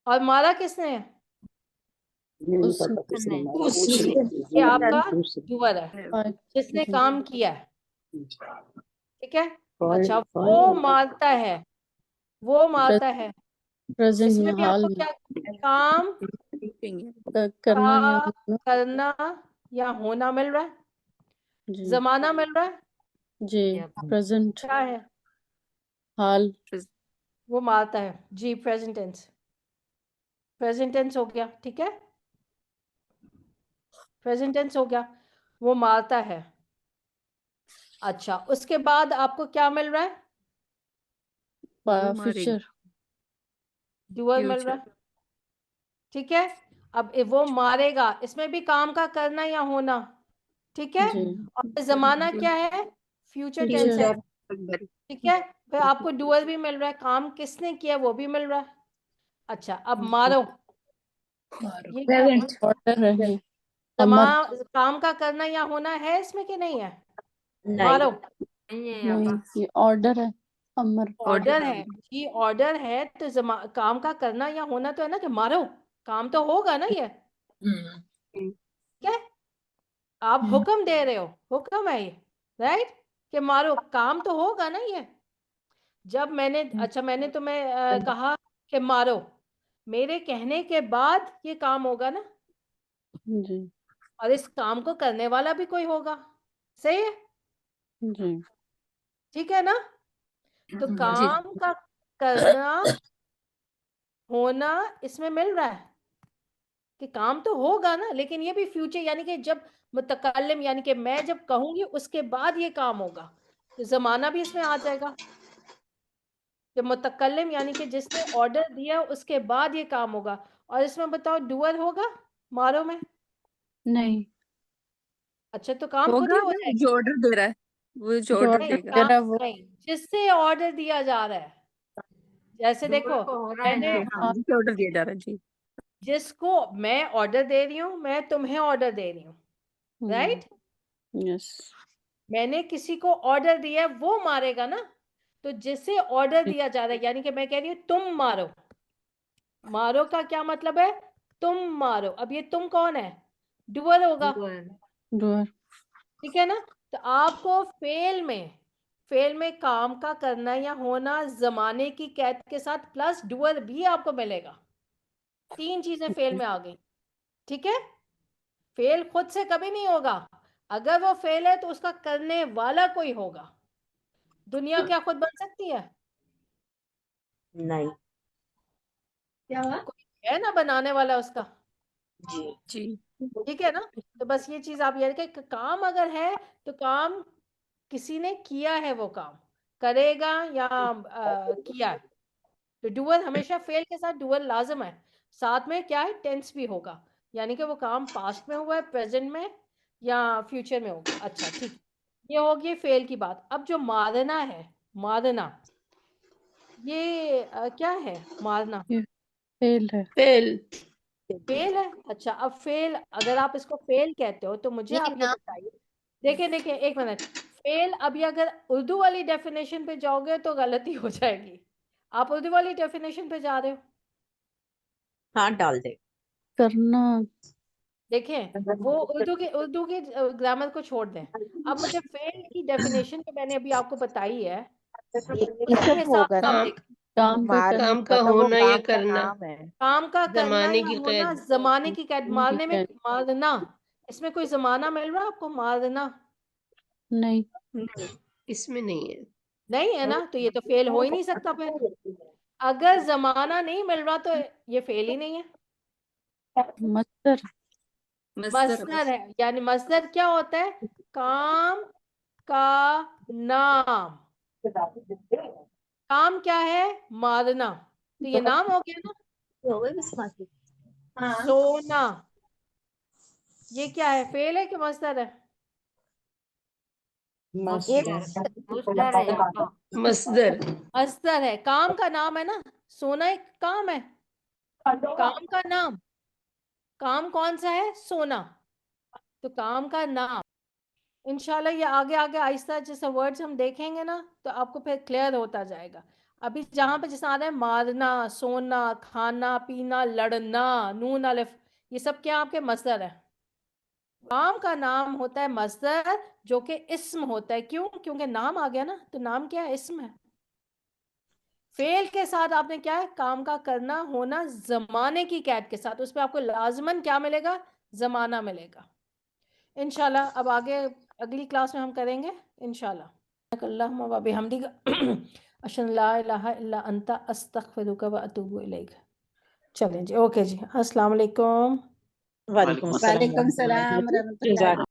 और मारा किसने है? ये नहीं पता किसने मारा, ये आपका दूसरे डूअर है, जिसने काम किया है, ठीक है। फाइल अच्छा, वो मारता है, वो मारता है। प्रेजेंट इसमें या भी हाल आपको में क्या काम करना या का होना। करना या होना मिल रहा है, जी जमाना मिल रहा है, जी Yep. प्रेजेंट क्या है हाल। वो मारता है। जी प्रेजेंट टेंस, प्रेजेंट टेंस हो गया, ठीक है, प्रेजेंट टेंस हो गया, वो मारता है। अच्छा, उसके बाद आपको क्या मिल रहा है, फ्यूचर डूअर मिल रहा है, ठीक है। अब वो मारेगा, इसमें भी काम का करना या होना, ठीक है। जी और जमाना क्या है, फ्यूचर टेंस है, फ्यूचर ठीक है। फिर आपको डूअर भी मिल रहा है, काम किसने किया वो भी मिल रहा है। अच्छा, अब मारो, ये क्या है, प्रेजेंट ऑर्डर रहे जमा अमर। काम का करना या होना है इसमें कि नहीं है, नहीं मारो। नहीं है यहाँ नहीं पर। ये ऑर्डर है अमर। ऑर्डर है जी, ऑर्डर है तो काम का करना या होना तो है ना, कि मारो, काम तो होगा ना ये, ठीक है। आप हुक्म दे रहे हो, हुक्म है ये, राइट, कि मारो, काम तो होगा ना ये। जब मैंने, अच्छा मैंने तुम्हें कहा कि मारो, मेरे कहने के बाद ये काम होगा ना, जी और इस काम को करने वाला भी कोई होगा, सही है, जी ठीक है ना। तो काम का करना होना इसमें मिल रहा है कि काम तो होगा ना, लेकिन ये भी फ्यूचर, यानी कि जब मुतकल्लिम, यानी कि मैं जब कहूंगी उसके बाद ये काम होगा, तो जमाना भी इसमें आ जाएगा। जब मुतकल्लिम यानी कि जिसने ऑर्डर दिया उसके बाद ये काम होगा, और इसमें बताओ डूअर होगा मारो में, नहीं अच्छा तो काम खुद ही हो जाएगा। जो ऑर्डर दे रहा है वो जो जो ऑर्डर नहीं, देगा। काम तेरा वो नहीं, जिससे ऑर्डर दिया जा रहा है, जैसे डूअर देखो, को हो रहा है मैंने ना। हाँ जो ऑर्डर दिया जा रहा है जी। जिसको मैं ऑर्डर दे रही हूँ, मैं तुम्हें ऑर्डर दे रही हूँ, राइट, यस मैंने किसी को ऑर्डर दिया है, वो मारेगा ना। तो जिसे ऑर्डर दिया जा रहा है, यानी कि मैं कह रही हूँ तुम मारो, मारो का क्या मतलब है, तुम मारो। अब ये तुम कौन है, डूअर होगा, डूअर डूअर ठीक है ना। तो आपको फेल में काम का करना या होना जमाने की कैद के साथ प्लस डूअर भी आपको मिलेगा। 3 चीजें फेल में आ गई, ठीक है। फेल खुद से कभी नहीं होगा, अगर वो फेल है तो उसका करने वाला कोई होगा। दुनिया क्या खुद बन सकती है, नहीं कोई है ना बनाने वाला उसका, जी जी ठीक है ना। तो बस ये चीज आप याद रखें कि काम अगर है तो काम किसी ने किया है, वो काम करेगा या किया है। तो डूअर हमेशा फेल के साथ डूअर लाजम है, साथ में क्या है, टेंस भी होगा, यानी कि वो काम पास्ट में हुआ है, प्रेजेंट में या फ्यूचर में होगा। अच्छा ठीक, ये होगी फेल की बात। अब जो मारना है, मारना, ये क्या है मारना, ये फेल है। फेल। फेल है। अच्छा, अब फेल, अगर आप इसको फेल कहते हो तो मुझे आप ये बताइए, देखिए देखिए एक मिनट, फेल, अभी अगर उर्दू वाली डेफिनेशन पे जाओगे तो गलती हो जाएगी। आप उर्दू वाली डेफिनेशन पे जा रहे हो, हाँ डाल दे करना देखें वो उर्दू की ग्रामर को छोड़ दें। अब मुझे फेल की डेफिनेशन जो मैंने अभी आपको बताई है, उसके इसम हिसाब होगा से ना, आप काम देख, काम का मार करना काम का मतलब वो होना या काम का करना, नाम है। काम का करना जमाने या की होना, कैद। जमाने की कैद, की मारने में कैद मारना, इसमें कोई जमाना मिल रहा है आपको, मारना नहीं नहीं, इसमें नहीं है। नहीं है ना, तो ये तो फेल हो ही नहीं सकता। फिर अगर जमाना नहीं मिल रहा तो ये फेल ही नहीं है। मस्तर मस्दर है, यानी मस्दर क्या होता है, काम का नाम। काम क्या है, मारना, तो ये नाम हो गया ना, सोना, ये क्या है, फेल है कि मस्दर है, मुस्तर है यहाँ पर। मसदर। मस्दर है। काम का नाम है ना, सोना एक काम है, काम का नाम, काम कौन सा है, सोना, तो काम का नाम। इंशाल्लाह ये आगे आगे आहिस्ता जैसे वर्ड्स हम देखेंगे ना तो आपको फिर क्लियर होता जाएगा। अभी जहाँ पे जैसे आ रहा है मारना, सोना, खाना पीना, लड़ना, नून अलिफ, ये सब क्या आपके मस्दर है। काम का नाम होता है मस्दर, जो कि इस्म होता है। क्यों, क्योंकि नाम आ गया ना, तो नाम क्या है, इस्म है। फेल के साथ आपने क्या है, काम का करना होना जमाने की कैद के साथ, उस पे आपको लाजमन क्या मिलेगा, जमाना मिलेगा। इंशाल्लाह अब आगे अगली क्लास में हम करेंगे इंशाल्लाह। अल्लाहुम्मा व बिहम्दिका अशहदु ला इलाहा इल्ला अंता अस्तगफिरुका व अतूबु इलैक। चलें जी, ओके जी, अस्सलाम वालेकुम। वालेकुम वालेकुम अस्सलाम सलाम रहमतुल्लाह। रहमतुल्लाह।